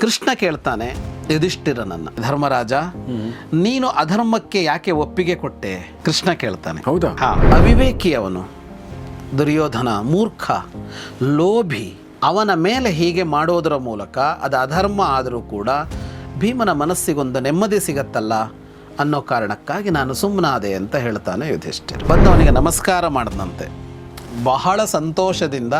ಕೃಷ್ಣ ಕೇಳ್ತಾನೆ ಯುಧಿಷ್ಠಿರನನ್ನ, ಧರ್ಮರಾಜ ನೀನು ಅಧರ್ಮಕ್ಕೆ ಯಾಕೆ ಒಪ್ಪಿಗೆ ಕೊಟ್ಟೆ? ಕೃಷ್ಣ ಕೇಳ್ತಾನೆ. ಹೌದಾ? ಅವಿವೇಕಿ ಅವನು, ದುರ್ಯೋಧನ ಮೂರ್ಖ, ಲೋಭಿ. ಅವನ ಮೇಲೆ ಹೀಗೆ ಮಾಡೋದರ ಮೂಲಕ ಅದು ಅಧರ್ಮ ಆದರೂ ಕೂಡ ಭೀಮನ ಮನಸ್ಸಿಗೊಂದು ನೆಮ್ಮದಿ ಸಿಗತ್ತಲ್ಲ ಅನ್ನೋ ಕಾರಣಕ್ಕಾಗಿ ನಾನು ಸುಮ್ಮನಾದೆ ಅಂತ ಹೇಳ್ತಾನೆ ಯುಧಿಷ್ಠಿರ. ಬಂದವನಿಗೆ ನಮಸ್ಕಾರ ಮಾಡಿದಂತೆ ಬಹಳ ಸಂತೋಷದಿಂದ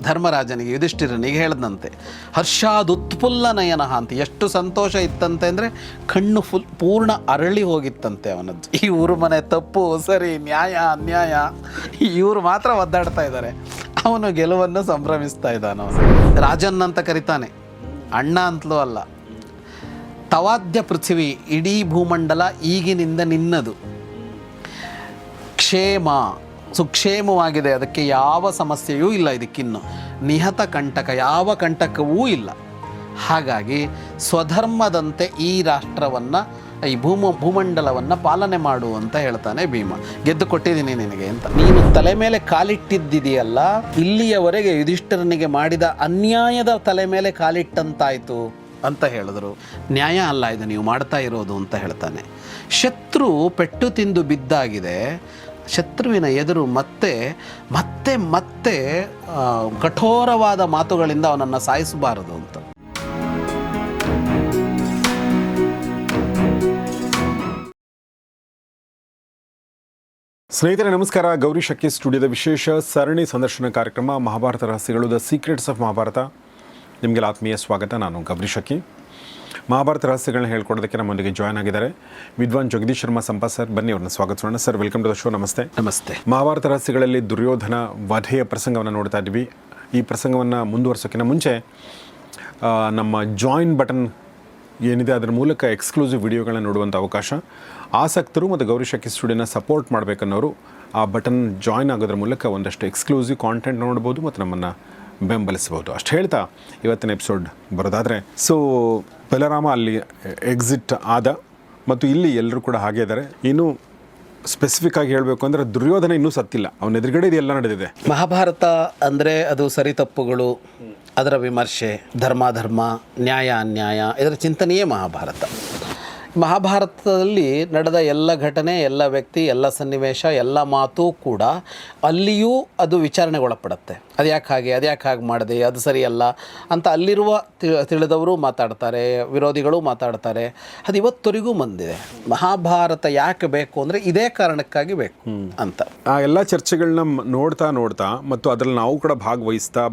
ಧರ್ಮರಾಜನಿಗೆ ಯುಧಿಷ್ಠಿರನಿಗೆ ಹೇಳ್ದಂತೆ, ಹರ್ಷಾದುತ್ಫುಲ್ಲ ನಯನ ಅಂತ. ಎಷ್ಟು ಸಂತೋಷ ಇತ್ತಂತೆ ಅಂದರೆ ಕಣ್ಣು ಪೂರ್ಣ ಅರಳಿ ಹೋಗಿತ್ತಂತೆ ಅವನದ್ದು. ಈ ಊರು ಮನೆ ತಪ್ಪು ಸರಿ, ನ್ಯಾಯ ಅನ್ಯಾಯ, ಇವರು ಮಾತ್ರ ಒದ್ದಾಡ್ತಾ ಇದ್ದಾರೆ, ಅವನು ಗೆಲುವನ್ನು ಸಂಭ್ರಮಿಸ್ತಾ ಇದ್ದಾನೆ. ಅವನು ರಾಜನ್ ಅಂತ ಕರಿತಾನೆ, ಅಣ್ಣ ಅಂತಲೂ ಅಲ್ಲ. ತವಾದ್ಯ ಪೃಥ್ವಿ, ಇಡೀ ಭೂಮಂಡಲ ಈಗಿನಿಂದ ನಿನ್ನದು, ಕ್ಷೇಮ ಸುಕ್ಷೇಮವಾಗಿದೆ, ಅದಕ್ಕೆ ಯಾವ ಸಮಸ್ಯೆಯೂ ಇಲ್ಲ, ಇದಕ್ಕಿನ್ನು ನಿಹತ ಕಂಟಕ, ಯಾವ ಕಂಟಕವೂ ಇಲ್ಲ. ಹಾಗಾಗಿ ಸ್ವಧರ್ಮದಂತೆ ಈ ರಾಷ್ಟ್ರವನ್ನು, ಈ ಭೂಮಂಡಲವನ್ನು ಪಾಲನೆ ಮಾಡು ಅಂತ ಹೇಳ್ತಾನೆ ಭೀಮ. ಗೆದ್ದು ಕೊಟ್ಟಿದ್ದೀನಿ ನಿನಗೆ ಅಂತ. ನೀನು ತಲೆ ಮೇಲೆ ಕಾಲಿಟ್ಟಿದ್ದಿದೆಯಲ್ಲ, ಇಲ್ಲಿಯವರೆಗೆ ಯುಧಿಷ್ಠಿರನಿಗೆ ಮಾಡಿದ ಅನ್ಯಾಯದ ತಲೆ ಮೇಲೆ ಕಾಲಿಟ್ಟಂತಾಯಿತು ಅಂತ ಹೇಳಿದ್ರು. ನ್ಯಾಯ ಅಲ್ಲ ಇದು ನೀವು ಮಾಡ್ತಾ ಇರೋದು ಅಂತ ಹೇಳ್ತಾನೆ. ಶತ್ರು ಪೆಟ್ಟು ತಿಂದು ಬಿದ್ದಾಗಿದೆ, ಶತ್ರುವಿನ ಎದುರು ಮತ್ತೆ ಮತ್ತೆ ಮತ್ತೆ ಕಠೋರವಾದ ಮಾತುಗಳಿಂದ ಅವನನ್ನು ಸಾಯಿಸಬಾರದು ಅಂತ. ಸ್ನೇಹಿತರೆ ನಮಸ್ಕಾರ. ಗೌರಿ ಶಕ್ಕಿ ಸ್ಟುಡಿಯೋದ ವಿಶೇಷ ಸರಣಿ ಸಂದರ್ಶನ ಕಾರ್ಯಕ್ರಮ ಮಹಾಭಾರತ ರಹಸ್ಯಗಳು, ದ ಸೀಕ್ರೆಟ್ಸ್ ಆಫ್ ಮಹಾಭಾರತ. ನಿಮಗೆಲ್ಲ ಆತ್ಮೀಯ ಸ್ವಾಗತ. ನಾನು ಗೌರಿ ಶಕ್ಕಿ. ಮಹಾಭಾರತ ರಹಸ್ಯಗಳನ್ನ ಹೇಳ್ಕೊಡೋದಕ್ಕೆ ನಮ್ಮೊಂದಿಗೆ ಜಾಯ್ನ್ ಆಗಿದ್ದಾರೆ ವಿದ್ವಾನ್ ಜಗದೀಶ್ ಶರ್ಮಾ ಸಂಪಾ ಸರ್. ಬನ್ನಿ ಅವ್ರನ್ನ ಸ್ವಾಗತಿಸೋಣ. Sir, welcome to the show. ನಮಸ್ತೆ. ನಮಸ್ತೆ. ಮಹಾಭಾರತ ರಹಸ್ಯಗಳಲ್ಲಿ ದುರ್ಯೋಧನ ವಧೆಯ ಪ್ರಸಂಗವನ್ನು ನೋಡ್ತಾ ಇದ್ವಿ. ಈ ಪ್ರಸಂಗವನ್ನು ಮುಂದುವರ್ಸೋಕ್ಕಿಂತ ಮುಂಚೆ ನಮ್ಮ ಜಾಯಿನ್ ಬಟನ್ ಏನಿದೆ ಅದರ ಮೂಲಕ ಎಕ್ಸ್ಕ್ಲೂಸಿವ್ ವಿಡಿಯೋಗಳನ್ನ ನೋಡುವಂಥ ಅವಕಾಶ. ಆಸಕ್ತರು ಮತ್ತು ಗೌರಿ ಶಕ್ಕಿ ಸ್ಟುಡಿಯೋನ ಸಪೋರ್ಟ್ ಮಾಡಬೇಕನ್ನೋರು ಆ ಬಟನ್ ಜಾಯ್ನ್ ಆಗೋದ್ರ ಮೂಲಕ ಒಂದಷ್ಟು ಎಕ್ಸ್ಕ್ಲೂಸಿವ್ ಕಾಂಟೆಂಟ್ ನೋಡ್ಬೋದು ಮತ್ತು ನಮ್ಮನ್ನು ಬೆಂಬಲಿಸ್ಬೋದು. ಅಷ್ಟು ಹೇಳ್ತಾ ಇವತ್ತಿನ ಎಪಿಸೋಡ್ ಬರೋದಾದರೆ, ಸೊ ಬಲರಾಮ ಅಲ್ಲಿ ಎಕ್ಸಿಟ್ ಆದ ಮತ್ತು ಇಲ್ಲಿ ಎಲ್ಲರೂ ಕೂಡ ಹಾಗೆ ಇದ್ದಾರೆ. ಇನ್ನು ಸ್ಪೆಸಿಫಿಕ್ ಆಗಿ ಹೇಳಬೇಕು ಅಂದರೆ ದುರ್ಯೋಧನ ಇನ್ನೂ ಸತ್ತಿಲ್ಲ, ಅವನ ಎದುರುಗಡೆ ಇದೆಲ್ಲ ನಡೆದಿದೆ. ಮಹಾಭಾರತ ಅಂದರೆ ಅದು ಸರಿ ತಪ್ಪುಗಳು, ಅದರ ವಿಮರ್ಶೆ, ಧರ್ಮಾಧರ್ಮ, ನ್ಯಾಯ ಅನ್ಯಾಯ, ಇದರ ಚಿಂತನೆಯೇ ಮಹಾಭಾರತ. ಮಹಾಭಾರತದಲ್ಲಿ ನಡೆದ ಎಲ್ಲ ಘಟನೆ, ಎಲ್ಲ ವ್ಯಕ್ತಿ, ಎಲ್ಲ ಸನ್ನಿವೇಶ, ಎಲ್ಲ ಮಾತು ಕೂಡ ಅಲ್ಲಿಯೂ ಅದು ವಿಚಾರಣೆಗೊಳಪಡುತ್ತೆ. ಅದು ಯಾಕೆ ಹಾಗೆ ಮಾಡಿದೆ, ಅದು ಸರಿಯಲ್ಲ ಅಂತ ಅಲ್ಲಿರುವ ತಿಳಿದವರು ಮಾತಾಡ್ತಾರೆ, ವಿರೋಧಿಗಳು ಮಾತಾಡ್ತಾರೆ. ಅದು ಇವತ್ತವರೆಗೂ ಬಂದಿದೆ. ಮಹಾಭಾರತ ಯಾಕೆ ಬೇಕು ಅಂದರೆ ಇದೇ ಕಾರಣಕ್ಕಾಗಿ ಬೇಕು ಅಂತ. ಆ ಎಲ್ಲ ಚರ್ಚೆಗಳನ್ನ ನೋಡ್ತಾ ಮತ್ತು ಅದರಲ್ಲಿ ನಾವು ಕೂಡ ಭಾಗವಹಿಸ್ತಾ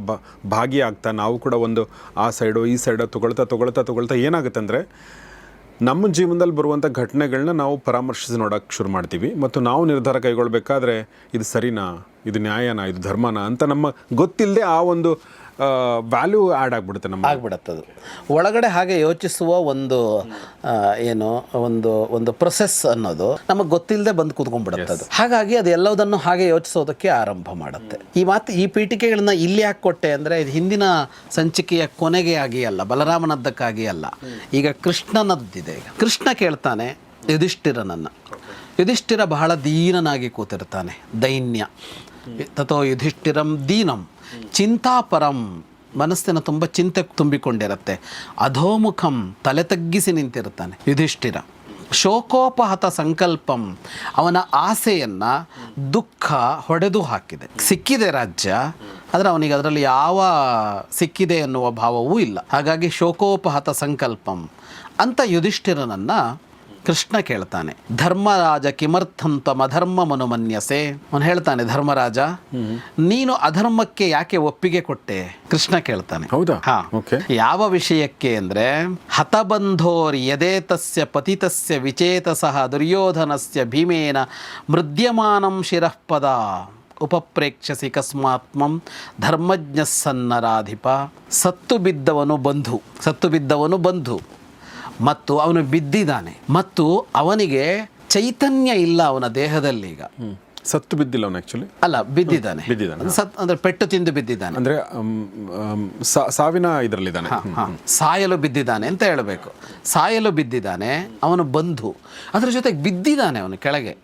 ಭಾಗಿಯಾಗ್ತಾ ನಾವು ಕೂಡ ಒಂದು ಆ ಸೈಡು ಈ ಸೈಡು ತೊಗೊಳ್ತಾ ಏನಾಗುತ್ತೆ ಅಂದರೆ, ನಮ್ಮ ಜೀವನದಲ್ಲಿ ಬರುವಂಥ ಘಟನೆಗಳನ್ನ ನಾವು ಪರಾಮರ್ಶಿಸಿ ನೋಡೋಕ್ಕೆ ಶುರು ಮಾಡ್ತೀವಿ ಮತ್ತು ನಾವು ನಿರ್ಧಾರ ಕೈಗೊಳ್ಳಬೇಕಾದ್ರೆ ಇದು ಸರಿನಾ, ಇದು ನ್ಯಾಯನಾ, ಇದು ಧರ್ಮನಾ ಅಂತ ನಮ್ಮ ಗೊತ್ತಿಲ್ಲದೆ ಆ ಒಂದು ವ್ಯಾಲ್ಯೂ ಆ್ಯಡ್ ಆಗಿಬಿಡುತ್ತೆ, ಆಗ್ಬಿಡುತ್ತದು ಒಳಗಡೆ. ಹಾಗೆ ಯೋಚಿಸುವ ಒಂದು ಒಂದು ಪ್ರೊಸೆಸ್ ಅನ್ನೋದು ನಮಗೆ ಗೊತ್ತಿಲ್ಲದೆ ಬಂದು ಕೂತ್ಕೊಂಡ್ಬಿಡುತ್ತೆ ಅದು. ಹಾಗಾಗಿ ಅದು ಎಲ್ಲದನ್ನು ಹಾಗೆ ಯೋಚಿಸೋದಕ್ಕೆ ಆರಂಭ ಮಾಡುತ್ತೆ. ಈ ಪೀಠಿಕೆಗಳನ್ನ ಇಲ್ಲಿ ಯಾಕೆ ಕೊಟ್ಟೆ ಅಂದರೆ, ಇದು ಹಿಂದಿನ ಸಂಚಿಕೆಯ ಕೊನೆಗೆ ಆಗಿ ಅಲ್ಲ, ಬಲರಾಮನದ್ದಕ್ಕಾಗಿ ಅಲ್ಲ, ಈಗ ಕೃಷ್ಣನದ್ದಿದೆ. ಈಗ ಕೃಷ್ಣ ಕೇಳ್ತಾನೆ ಯುಧಿಷ್ಠಿರನನ್ನು. ಯುಧಿಷ್ಠಿರ ಬಹಳ ದೀನನಾಗಿ ಕೂತಿರ್ತಾನೆ, ದೈನ್ಯ. ತಥೋ ಯುಧಿಷ್ಠಿರಂ ದೀನಂ ಚಿಂತಾಪರಂ, ಮನಸ್ಸಿನ ತುಂಬ ಚಿಂತೆ ತುಂಬಿಕೊಂಡಿರುತ್ತೆ. ಅಧೋಮುಖಂ, ತಲೆ ತಗ್ಗಿಸಿ ನಿಂತಿರ್ತಾನೆ ಯುಧಿಷ್ಠಿರ. ಶೋಕೋಪಹತ ಸಂಕಲ್ಪಂ, ಅವನ ಆಸೆಯನ್ನು ದುಃಖ ಹೊಡೆದು ಹಾಕಿದೆ. ಸಿಕ್ಕಿದೆ ರಾಜ್ಯ, ಆದರೆ ಅವನಿಗೆ ಅದರಲ್ಲಿ ಯಾವ ಸಿಕ್ಕಿದೆ ಎನ್ನುವ ಭಾವವೂ ಇಲ್ಲ. ಹಾಗಾಗಿ ಶೋಕೋಪಹತ ಸಂಕಲ್ಪಂ ಅಂತ ಯುಧಿಷ್ಠಿರನನ್ನು ಕೃಷ್ಣ ಕೇಳ್ತಾನೆ. ಧರ್ಮರಾಜ ಕಿಮರ್ಥಂ ತ್ವಮಧರ್ಮ ಮನುಮನ್ಯಸೆ. ಅವನು ಹೇಳ್ತಾನೆ, ಧರ್ಮರಾಜ ನೀನು ಅಧರ್ಮಕ್ಕೆ ಯಾಕೆ ಒಪ್ಪಿಗೆ ಕೊಟ್ಟೆ? ಕೃಷ್ಣ ಕೇಳ್ತಾನೆ. ಹೌದಾ? ಯಾವ ವಿಷಯಕ್ಕೆ ಅಂದರೆ, ಹತಬಂಧೋರ್ ಯದೇತಸ್ಯ ಪತಿತಸ್ಯ ವಿಚೇತಸಃ ದುರ್ಯೋಧನಸ್ಯ ಭೀಮೇನ ಮೃದ್ಯಮಾನಂ ಶಿರಃಪದ ಉಪಪ್ರೇಕ್ಷಸಿ ಕಸ್ಮಾತ್ಮಂ ಧರ್ಮಜ್ಞ ಸನ್ನರಾಧಿಪ. ಸತ್ತು ಬಿದ್ದವನು ಬಂಧು ಮತ್ತು ಅವನು ಬಿದ್ದಿದ್ದಾನೆ ಮತ್ತು ಅವನಿಗೆ ಚೈತನ್ಯ ಇಲ್ಲ ಅವನ ದೇಹದಲ್ಲಿ. ಈಗ ಸತ್ತು ಬಿದ್ದಿಲ್ಲ ಅವನು, ಆ್ಯಕ್ಚುಲಿ ಅಲ್ಲ, ಬಿದ್ದಿದ್ದಾನೆ. ಅಂದರೆ ಪೆಟ್ಟು ತಿಂದು ಬಿದ್ದಿದ್ದಾನೆ, ಅಂದರೆ ಸಾವಿನ ಇದರಲ್ಲಿದ್ದಾನೆ, ಸಾಯಲು ಬಿದ್ದಿದ್ದಾನೆ ಅಂತ ಹೇಳಬೇಕು. ಸಾಯಲು ಬಿದ್ದಿದ್ದಾನೆ ಅವನು ಬಂಧು, ಅದರ ಜೊತೆಗೆ ಬಿದ್ದಿದ್ದಾನೆ ಅವನು ಕೆಳಗೆ.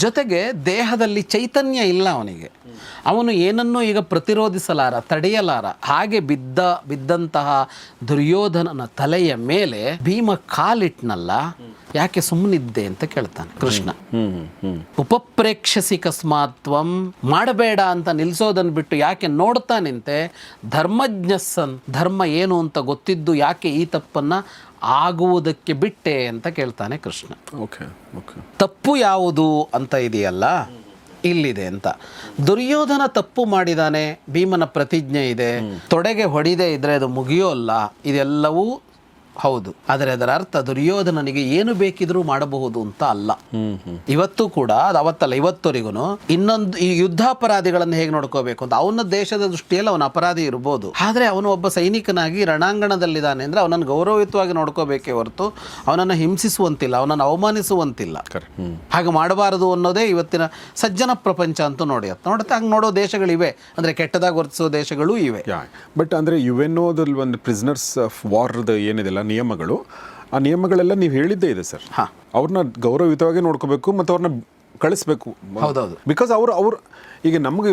ಜೊತೆಗೆ ದೇಹದಲ್ಲಿ ಚೈತನ್ಯ ಇಲ್ಲ ಅವನಿಗೆ. ಅವನು ಏನನ್ನೂ ಈಗ ಪ್ರತಿರೋಧಿಸಲಾರ, ತಡೆಯಲಾರ. ಹಾಗೆ ಬಿದ್ದಂತಹ ದುರ್ಯೋಧನನ ತಲೆಯ ಮೇಲೆ ಭೀಮ ಕಾಲಿಟ್ನಲ್ಲ, ಯಾಕೆ ಸುಮ್ಮನಿದ್ದೆ ಅಂತ ಕೇಳ್ತಾನೆ ಕೃಷ್ಣ. ಉಪಪ್ರೇಕ್ಷಸಿ ಕಸ್ಮಾತ್ವಂ, ಮಾಡಬೇಡ ಅಂತ ನಿಲ್ಸೋದನ್ನು ಬಿಟ್ಟು ಯಾಕೆ ನೋಡ್ತಾ ನಿಂತೆ? ಧರ್ಮಜ್ಞಸ್ಸನ್, ಧರ್ಮ ಏನು ಅಂತ ಗೊತ್ತಿದ್ದು ಯಾಕೆ ಈ ತಪ್ಪನ್ನ ಆಗುವುದಕ್ಕೆ ಬಿಟ್ಟೆ ಅಂತ ಕೇಳ್ತಾನೆ ಕೃಷ್ಣ. ತಪ್ಪು ಯಾವುದು ಅಂತ ಇದೆಯಲ್ಲ, ಇಲ್ಲಿದೆ ಅಂತ. ದುರ್ಯೋಧನ ತಪ್ಪು ಮಾಡಿದಾನೆ, ಭೀಮನ ಪ್ರತಿಜ್ಞೆ ಇದೆ, ತೊಡೆಗೆ ಹೊಡಿದೇ ಇದ್ರೆ ಅದು ಮುಗಿಯೋಲ್ಲ, ಇದೆಲ್ಲವೂ ಹೌದು. ಆದರೆ ಅದರ ಅರ್ಥ ದುರ್ಯೋಧನನಿಗೆ ಏನು ಬೇಕಿದ್ರೂ ಮಾಡಬಹುದು ಅಂತ ಅಲ್ಲ. ಇವತ್ತು ಕೂಡ ಅದು ಅವತ್ತಲ್ಲ, ಇವತ್ತವರೆಗೂ ಇನ್ನೊಂದು ಈ ಯುದ್ಧಾಪರಾಧಿಗಳನ್ನು ಹೇಗೆ ನೋಡ್ಕೋಬೇಕು ಅಂತ, ಅವನ ದೇಶದ ದೃಷ್ಟಿಯಲ್ಲಿ ಅವನ ಅಪರಾಧಿ ಇರ್ಬೋದು, ಆದರೆ ಅವನು ಒಬ್ಬ ಸೈನಿಕನಾಗಿ ರಣಾಂಗಣದಲ್ಲಿದ್ದಾನೆ ಅಂದರೆ ಅವನನ್ನು ಗೌರವಯುತವಾಗಿ ನೋಡ್ಕೋಬೇಕೇ ಹೊರತು ಅವನನ್ನು ಹಿಂಸಿಸುವಂತಿಲ್ಲ, ಅವನನ್ನು ಅವಮಾನಿಸುವಂತಿಲ್ಲ. ಹಾಗೆ ಮಾಡಬಾರದು ಅನ್ನೋದೇ ಇವತ್ತಿನ ಸಜ್ಜನ ಪ್ರಪಂಚ ಅಂತೂ ನೋಡುತ್ತೆ. ಹಂಗೆ ನೋಡೋ ದೇಶಗಳಿವೆ, ಅಂದರೆ ಕೆಟ್ಟದಾಗಿ ವರ್ತಿಸೋ ದೇಶಗಳೂ ಇವೆ. ಬಟ್ ಅಂದರೆ ಯುಎನ್ಒದಲ್ಲಿ ಒಂದು ಪ್ರಿಸನರ್ಸ್ ಆಫ್ ವಾರ್ದ ಏನಿದೆಲ್ಲ ನಿಯಮಗಳು, ಆ ನಿಯಮಗಳೆಲ್ಲ ನೀವು ಹೇಳಿದ್ದೇ ಇದೆ ಸರ್. ಅವ್ರನ್ನ ಗೌರವಯುತವಾಗಿ ನೋಡ್ಕೋಬೇಕು ಮತ್ತು ಅವ್ರನ್ನ ಕಳಿಸ್ಬೇಕು. ಹೌದೌದು. ಬಿಕಾಸ್ ಅವ್ರು ಈಗ ನಮ್ಗೆ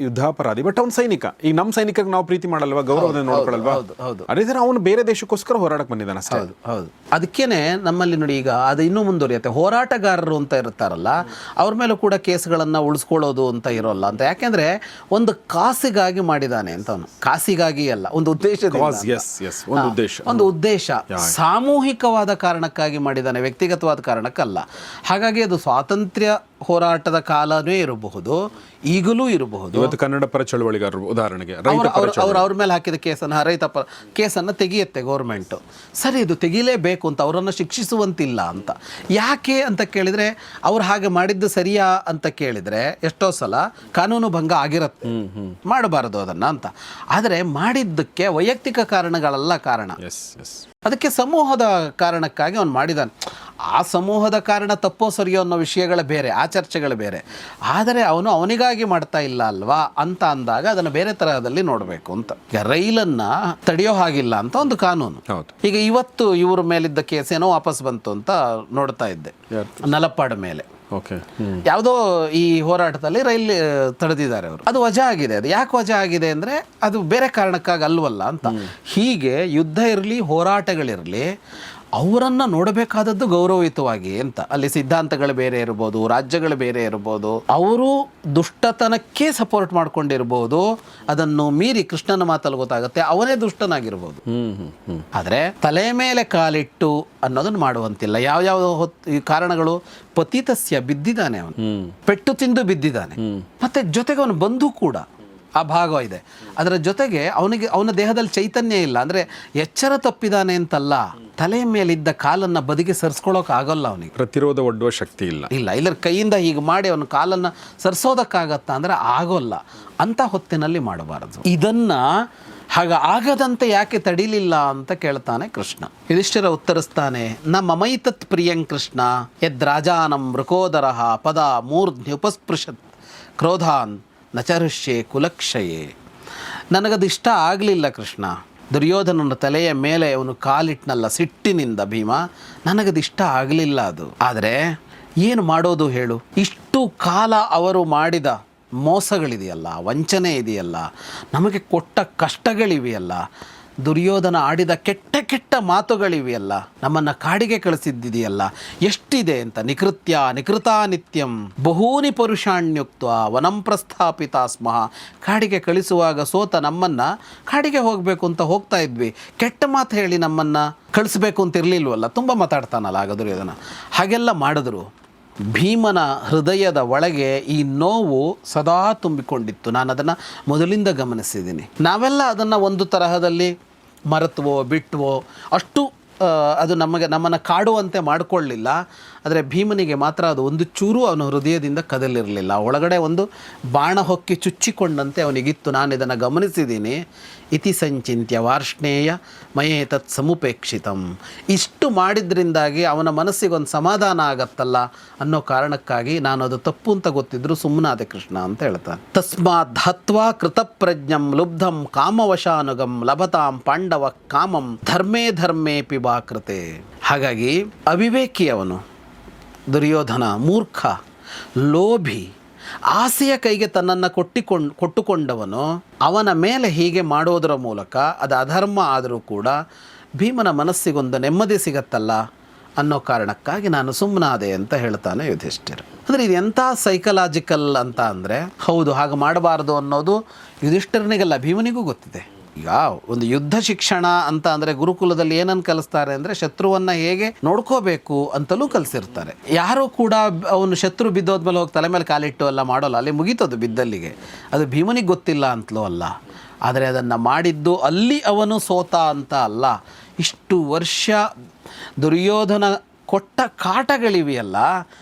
ಯುದ್ಧಾಪರಾಧಿ, ಬಟ್ ಅವ್ನು ಸೈನಿಕ. ಈಗ ನಮ್ಮ ಸೈನಿಕರಿಗೆ ನಾವು ಪ್ರೀತಿ ಮಾಡಲ್ವಾ, ಗೌರವದಿಂದ ನೋಡ್ಕೊಳ್ಳಲ್ವಾ? ಅದೇ ಥರ ಅವನು ಬೇರೆ ದೇಶಕ್ಕೋಸ್ಕರ ಹೋರಾಟಕ್ಕೆ ಬಂದಿದ್ದಾನೆ ಅಷ್ಟೇ. ಹೌದು. ಅದಕ್ಕೇನೆ ನಮ್ಮಲ್ಲಿ ನೋಡಿ, ಈಗ ಅದು ಇನ್ನೂ ಮುಂದುವರಿಯುತ್ತೆ. ಹೋರಾಟಗಾರರು ಅಂತ ಇರ್ತಾರಲ್ಲ, ಅವ್ರ ಮೇಲೂ ಕೂಡ ಕೇಸ್ಗಳನ್ನು ಉಳಿಸ್ಕೊಳ್ಳೋದು ಅಂತ ಇರೋಲ್ಲ ಅಂತ. ಯಾಕೆಂದ್ರೆ ಒಂದು ಕಾಸಿಗಾಗಿ ಮಾಡಿದಾನೆ ಅಂತ. ಅವನು ಕಾಸಿಗಾಗಿ ಅಲ್ಲ, ಒಂದು ಉದ್ದೇಶ, ಸಾಮೂಹಿಕವಾದ ಕಾರಣಕ್ಕಾಗಿ ಮಾಡಿದಾನೆ, ವ್ಯಕ್ತಿಗತವಾದ ಕಾರಣಕ್ಕಲ್ಲ. ಹಾಗಾಗಿ ಅದು ಸ್ವಾತಂತ್ರ್ಯ ಹೋರಾಟದ ಕಾಲನೇ ಇರಬಹುದು, ಈಗಲೂ ಇರಬಹುದು. ಇವತ್ತು ಕನ್ನಡ ಪರ ಚಳವಳಿಗಾರರು ಉದಾಹರಣೆಗೆ ಅವ್ರ ಮೇಲೆ ಹಾಕಿದ ಕೇಸನ್ನು, ರೈತ ಪರ ಕೇಸನ್ನು ತೆಗೆಯುತ್ತೆ ಗೌರ್ಮೆಂಟ್. ಸರಿ, ಇದು ತೆಗೀಲೇಬೇಕು ಅಂತ, ಅವರನ್ನು ಶಿಕ್ಷಿಸುವಂತಿಲ್ಲ ಅಂತ. ಯಾಕೆ ಅಂತ ಕೇಳಿದರೆ, ಅವ್ರು ಹಾಗೆ ಮಾಡಿದ್ದು ಸರಿಯಾ ಅಂತ ಕೇಳಿದರೆ ಎಷ್ಟೋ ಸಲ ಕಾನೂನು ಭಂಗ ಆಗಿರುತ್ತೆ, ಮಾಡಬಾರದು ಅದನ್ನು ಅಂತ. ಆದರೆ ಮಾಡಿದ್ದಕ್ಕೆ ವೈಯಕ್ತಿಕ ಕಾರಣಗಳೆಲ್ಲ ಕಾರಣ, ಅದಕ್ಕೆ ಸಮೂಹದ ಕಾರಣಕ್ಕಾಗಿ ಅವನು ಮಾಡಿದಾನೆ. ಆ ಸಮೂಹದ ಕಾರಣ ತಪ್ಪೋ ಸರಿಯೋ ಅನ್ನೋ ವಿಷಯಗಳ ಬೇರೆ, ಆ ಚರ್ಚೆಗಳು ಬೇರೆ. ಆದರೆ ಅವನು ಅವನಿಗಾಗಿ ಮಾಡ್ತಾ ಇಲ್ಲ ಅಲ್ವಾ ಅಂತ ಅಂದಾಗ ಅದನ್ನು ಬೇರೆ ತರಹದಲ್ಲಿ ನೋಡಬೇಕು ಅಂತ. ಈಗ ರೈಲನ್ನು ತಡೆಯೋ ಹಾಗಿಲ್ಲ ಅಂತ ಒಂದು ಕಾನೂನು. ಈಗ ಇವತ್ತು ಇವ್ರ ಮೇಲಿದ್ದ ಕೇಸ್ ಏನೋ ವಾಪಸ್ ಬಂತು ಅಂತ ನೋಡ್ತಾ ಇದ್ದೆ, ನಲಪಾಡ ಮೇಲೆ ಯಾವುದೋ ಈ ಹೋರಾಟದಲ್ಲಿ ರೈಲ್ ತಡೆದಿದ್ದಾರೆ ಅವರು. ಅದು ವಜಾ ಆಗಿದೆ. ಅದು ಯಾಕೆ ವಜಾ ಆಗಿದೆ ಅಂದರೆ ಅದು ಬೇರೆ ಕಾರಣಕ್ಕಾಗಿ ಅಲ್ವಲ್ಲ ಅಂತ. ಹೀಗೆ ಯುದ್ಧ ಇರಲಿ, ಹೋರಾಟಗಳಿರಲಿ, ಅವರನ್ನು ನೋಡಬೇಕಾದದ್ದು ಗೌರವಯುತವಾಗಿ ಅಂತ. ಅಲ್ಲಿ ಸಿದ್ಧಾಂತಗಳು ಬೇರೆ ಇರ್ಬೋದು, ರಾಜ್ಯಗಳು ಬೇರೆ ಇರ್ಬೋದು, ಅವರು ದುಷ್ಟತನಕ್ಕೆ ಸಪೋರ್ಟ್ ಮಾಡ್ಕೊಂಡಿರ್ಬೋದು. ಅದನ್ನು ಮೀರಿ ಕೃಷ್ಣನ ಮಾತಲ್ಲಿ ಗೊತ್ತಾಗುತ್ತೆ ಅವನೇ ದುಷ್ಟನಾಗಿರ್ಬೋದು. ಆದರೆ ತಲೆ ಮೇಲೆ ಕಾಲಿಟ್ಟು ಅನ್ನೋದನ್ನು ಮಾಡುವಂತಿಲ್ಲ. ಯಾವ್ಯಾವ ಕಾರಣಗಳು? ಪತಿತಸ್ಯ, ಬಿದ್ದಿದ್ದಾನೆ ಅವನು, ಪೆಟ್ಟು ತಿಂದು ಬಿದ್ದಿದ್ದಾನೆ. ಮತ್ತೆ ಜೊತೆಗೆ ಅವನು ಬಂಧು ಕೂಡ ಆ ಭಾಗ ಇದೆ. ಅದರ ಜೊತೆಗೆ ಅವನ ದೇಹದಲ್ಲಿ ಚೈತನ್ಯ ಇಲ್ಲ. ಅಂದರೆ ಎಚ್ಚರ ತಪ್ಪಿದಾನೆ ಅಂತಲ್ಲ, ತಲೆಯ ಮೇಲಿದ್ದ ಕಾಲನ್ನು ಬದಿಗೆ ಸರಿಸ್ಕೊಳ್ಳೋಕೆ ಆಗಲ್ಲ ಅವನಿಗೆ, ಪ್ರತಿರೋಧ ಒಡ್ಡುವ ಶಕ್ತಿ ಇಲ್ಲ. ಇಲ್ಲ ಕೈಯಿಂದ ಹೀಗೆ ಮಾಡಿ ಅವನ ಕಾಲನ್ನು ಸರಿಸೋದಕ್ಕಾಗತ್ತಾ ಅಂದರೆ ಆಗೋಲ್ಲ. ಅಂತ ಹೊತ್ತಿನಲ್ಲಿ ಮಾಡಬಾರದು. ಇದನ್ನ ಆಗದಂತೆ ಯಾಕೆ ತಡಿಲಿಲ್ಲ ಅಂತ ಕೇಳ್ತಾನೆ ಕೃಷ್ಣ. ಯುಧಿಷ್ಠಿರ ಉತ್ತರಿಸ್ತಾನೆ, ನ ಮಮೈತತ್ ಪ್ರಿಯಂ ಕೃಷ್ಣ ಯದ್ರಾಜಾನಂ ಮೃಕೋದರಃ ಪದ ಮೂರ್ಧ್ನ್ಯುಪಸ್ಪೃಶತ್ ಕ್ರೋಧಾನ್ ನಚರುಷ್ಯೆ ಕುಲಕ್ಷಯೇ. ನನಗದು ಇಷ್ಟ ಆಗಲಿಲ್ಲ ಕೃಷ್ಣ. ದುರ್ಯೋಧನನ ತಲೆಯ ಮೇಲೆ ಅವನು ಕಾಲಿಟ್ನಲ್ಲ ಸಿಟ್ಟಿನಿಂದ ಭೀಮ, ನನಗದು ಇಷ್ಟ ಆಗಲಿಲ್ಲ ಅದು. ಆದರೆ ಏನು ಮಾಡೋದು ಹೇಳು? ಇಷ್ಟು ಕಾಲ ಅವರು ಮಾಡಿದ ಮೋಸಗಳಿದೆಯಲ್ಲ, ವಂಚನೆ ಇದೆಯಲ್ಲ, ನಮಗೆ ಕೊಟ್ಟ ಕಷ್ಟಗಳಿವೆಯಲ್ಲ, ದುರ್ಯೋಧನ ಆಡಿದ ಕೆಟ್ಟ ಕೆಟ್ಟ ಮಾತುಗಳಿವೆಯಲ್ಲ, ನಮ್ಮನ್ನು ಕಾಡಿಗೆ ಕಳಿಸಿದ್ದಿದೆಯಲ್ಲ, ಎಷ್ಟಿದೆ ಅಂತ. ನಿಕೃತಾ ನಿತ್ಯಂ ಬಹೂನಿ ಪರುಷಾಣ್ಯುಕ್ತ ವನಂ ಪ್ರಸ್ಥಾಪಿತಾ ಸ್ಮಃ. ಕಾಡಿಗೆ ಕಳಿಸುವಾಗ ಸೋತ ನಮ್ಮನ್ನು ಕಾಡಿಗೆ ಹೋಗಬೇಕು ಅಂತ ಹೋಗ್ತಾ ಇದ್ವಿ, ಕೆಟ್ಟ ಮಾತು ಹೇಳಿ ನಮ್ಮನ್ನು ಕಳಿಸ್ಬೇಕು ಅಂತ ಇರಲಿಲ್ವಲ್ಲ. ತುಂಬ ಮಾತಾಡ್ತಾನಲ್ಲ ಆಗ ದುರ್ಯೋಧನ. ಹಾಗೆಲ್ಲ ಮಾಡಿದ್ರು. ಭೀಮನ ಹೃದಯದ ಒಳಗೆ ಈ ನೋವು ಸದಾ ತುಂಬಿಕೊಂಡಿತ್ತು. ನಾನು ಅದನ್ನು ಮೊದಲಿಂದ ಗಮನಿಸಿದ್ದೀನಿ. ನಾವೆಲ್ಲ ಅದನ್ನು ಒಂದು ತರಹದಲ್ಲಿ ಮರೆತುವೋ ಬಿಟ್ಟುವೋ ಅಷ್ಟು ಅದು ನಮ್ಮನ್ನು ಕಾಡುವಂತೆ ಮಾಡಿಕೊಳ್ಳಿಲ್ಲ. ಆದರೆ ಭೀಮನಿಗೆ ಮಾತ್ರ ಅದು ಒಂದು ಚೂರು ಅವನ ಹೃದಯದಿಂದ ಕದಲಿರಲಿಲ್ಲ. ಒಳಗಡೆ ಒಂದು ಬಾಣ ಹೊಕ್ಕಿ ಚುಚ್ಚಿಕೊಂಡಂತೆ ಅವನಿಗಿತ್ತು. ನಾನು ಇದನ್ನು ಗಮನಿಸಿದ್ದೀನಿ. ಇತಿ ಸಂಚಿತ್ಯ ವಾರ್ಷ್ಣೇಯ ಮಯೇ ತತ್ ಸಮುಪೇಕ್ಷಿತಂ. ಇಷ್ಟು ಮಾಡಿದ್ರಿಂದಾಗಿ ಅವನ ಮನಸ್ಸಿಗೊಂದು ಸಮಾಧಾನ ಆಗತ್ತಲ್ಲ ಅನ್ನೋ ಕಾರಣಕ್ಕಾಗಿ ನಾನು ಅದು ತಪ್ಪು ಅಂತ ಗೊತ್ತಿದ್ರು ಸುಮ್ಮನಾದೆ ಕೃಷ್ಣ ಅಂತ ಹೇಳ್ತಾನೆ. ತಸ್ಮಾತ್ ಧತ್ವಾ ಕೃತಪ್ರಜ್ಞಂ ಲುಬ್ಧಂ ಕಾಮವಶಾನುಗಂ ಲಭತಾಂ ಪಾಂಡವ ಕಾಮಂ ಧರ್ಮೇ ಧರ್ಮೇ ಪಿಬಾಕೃತೆ. ಹಾಗಾಗಿ ಅವಿವೇಕಿ ಅವನು ದುರ್ಯೋಧನ, ಮೂರ್ಖ. ಲೋಭಿ, ಆಸೆಯ ಕೈಗೆ ತನ್ನನ್ನು ಕೊಟ್ಟುಕೊಂಡವನು ಅವನ ಮೇಲೆ ಹೀಗೆ ಮಾಡೋದರ ಮೂಲಕ ಅದು ಅಧರ್ಮ ಆದರೂ ಕೂಡ ಭೀಮನ ಮನಸ್ಸಿಗೊಂದು ನೆಮ್ಮದಿ ಸಿಗತ್ತಲ್ಲ ಅನ್ನೋ ಕಾರಣಕ್ಕಾಗಿ ನಾನು ಸುಮ್ಮನಾದೆ ಅಂತ ಹೇಳ್ತಾನೆ ಯುಧಿಷ್ಠಿರ. ಅಂದರೆ ಇದು ಎಂಥ ಸೈಕಲಾಜಿಕಲ್ ಅಂತ ಅಂದರೆ, ಹೌದು ಹಾಗೆ ಮಾಡಬಾರ್ದು ಅನ್ನೋದು ಯುಧಿಷ್ಠಿರನಿಗಲ್ಲ, ಭೀಮನಿಗೂ ಗೊತ್ತಿದೆ. ಈಗ ಒಂದು ಯುದ್ಧ ಶಿಕ್ಷಣ ಅಂತ ಅಂದರೆ ಗುರುಕುಲದಲ್ಲಿ ಏನನ್ನು ಕಲಿಸ್ತಾರೆ ಅಂದರೆ ಶತ್ರುವನ್ನು ಹೇಗೆ ನೋಡ್ಕೋಬೇಕು ಅಂತಲೂ ಕಲಿಸಿರ್ತಾರೆ. ಯಾರೂ ಕೂಡ ಅವನು ಶತ್ರು ಬಿದ್ದೋದ್ಮೇಲೆ ಹೋಗಿ ತಲೆ ಮೇಲೆ ಕಾಲಿಟ್ಟು ಎಲ್ಲ ಮಾಡೋಲ್ಲ, ಅಲ್ಲಿ ಮುಗೀತದು ಬಿದ್ದಲ್ಲಿಗೆ. ಅದು ಭೀಮನಿಗೆ ಗೊತ್ತಿಲ್ಲ ಅಂತಲೂ ಅಲ್ಲ, ಆದರೆ ಅದನ್ನು ಮಾಡಿದ್ದು ಅಲ್ಲಿ ಅವನು ಸೋತ ಅಂತ ಅಲ್ಲ. ಇಷ್ಟು ವರ್ಷ ದುರ್ಯೋಧನ ಕೊಟ್ಟ ಕಾಟಗಳಿವೆಯಲ್ಲ,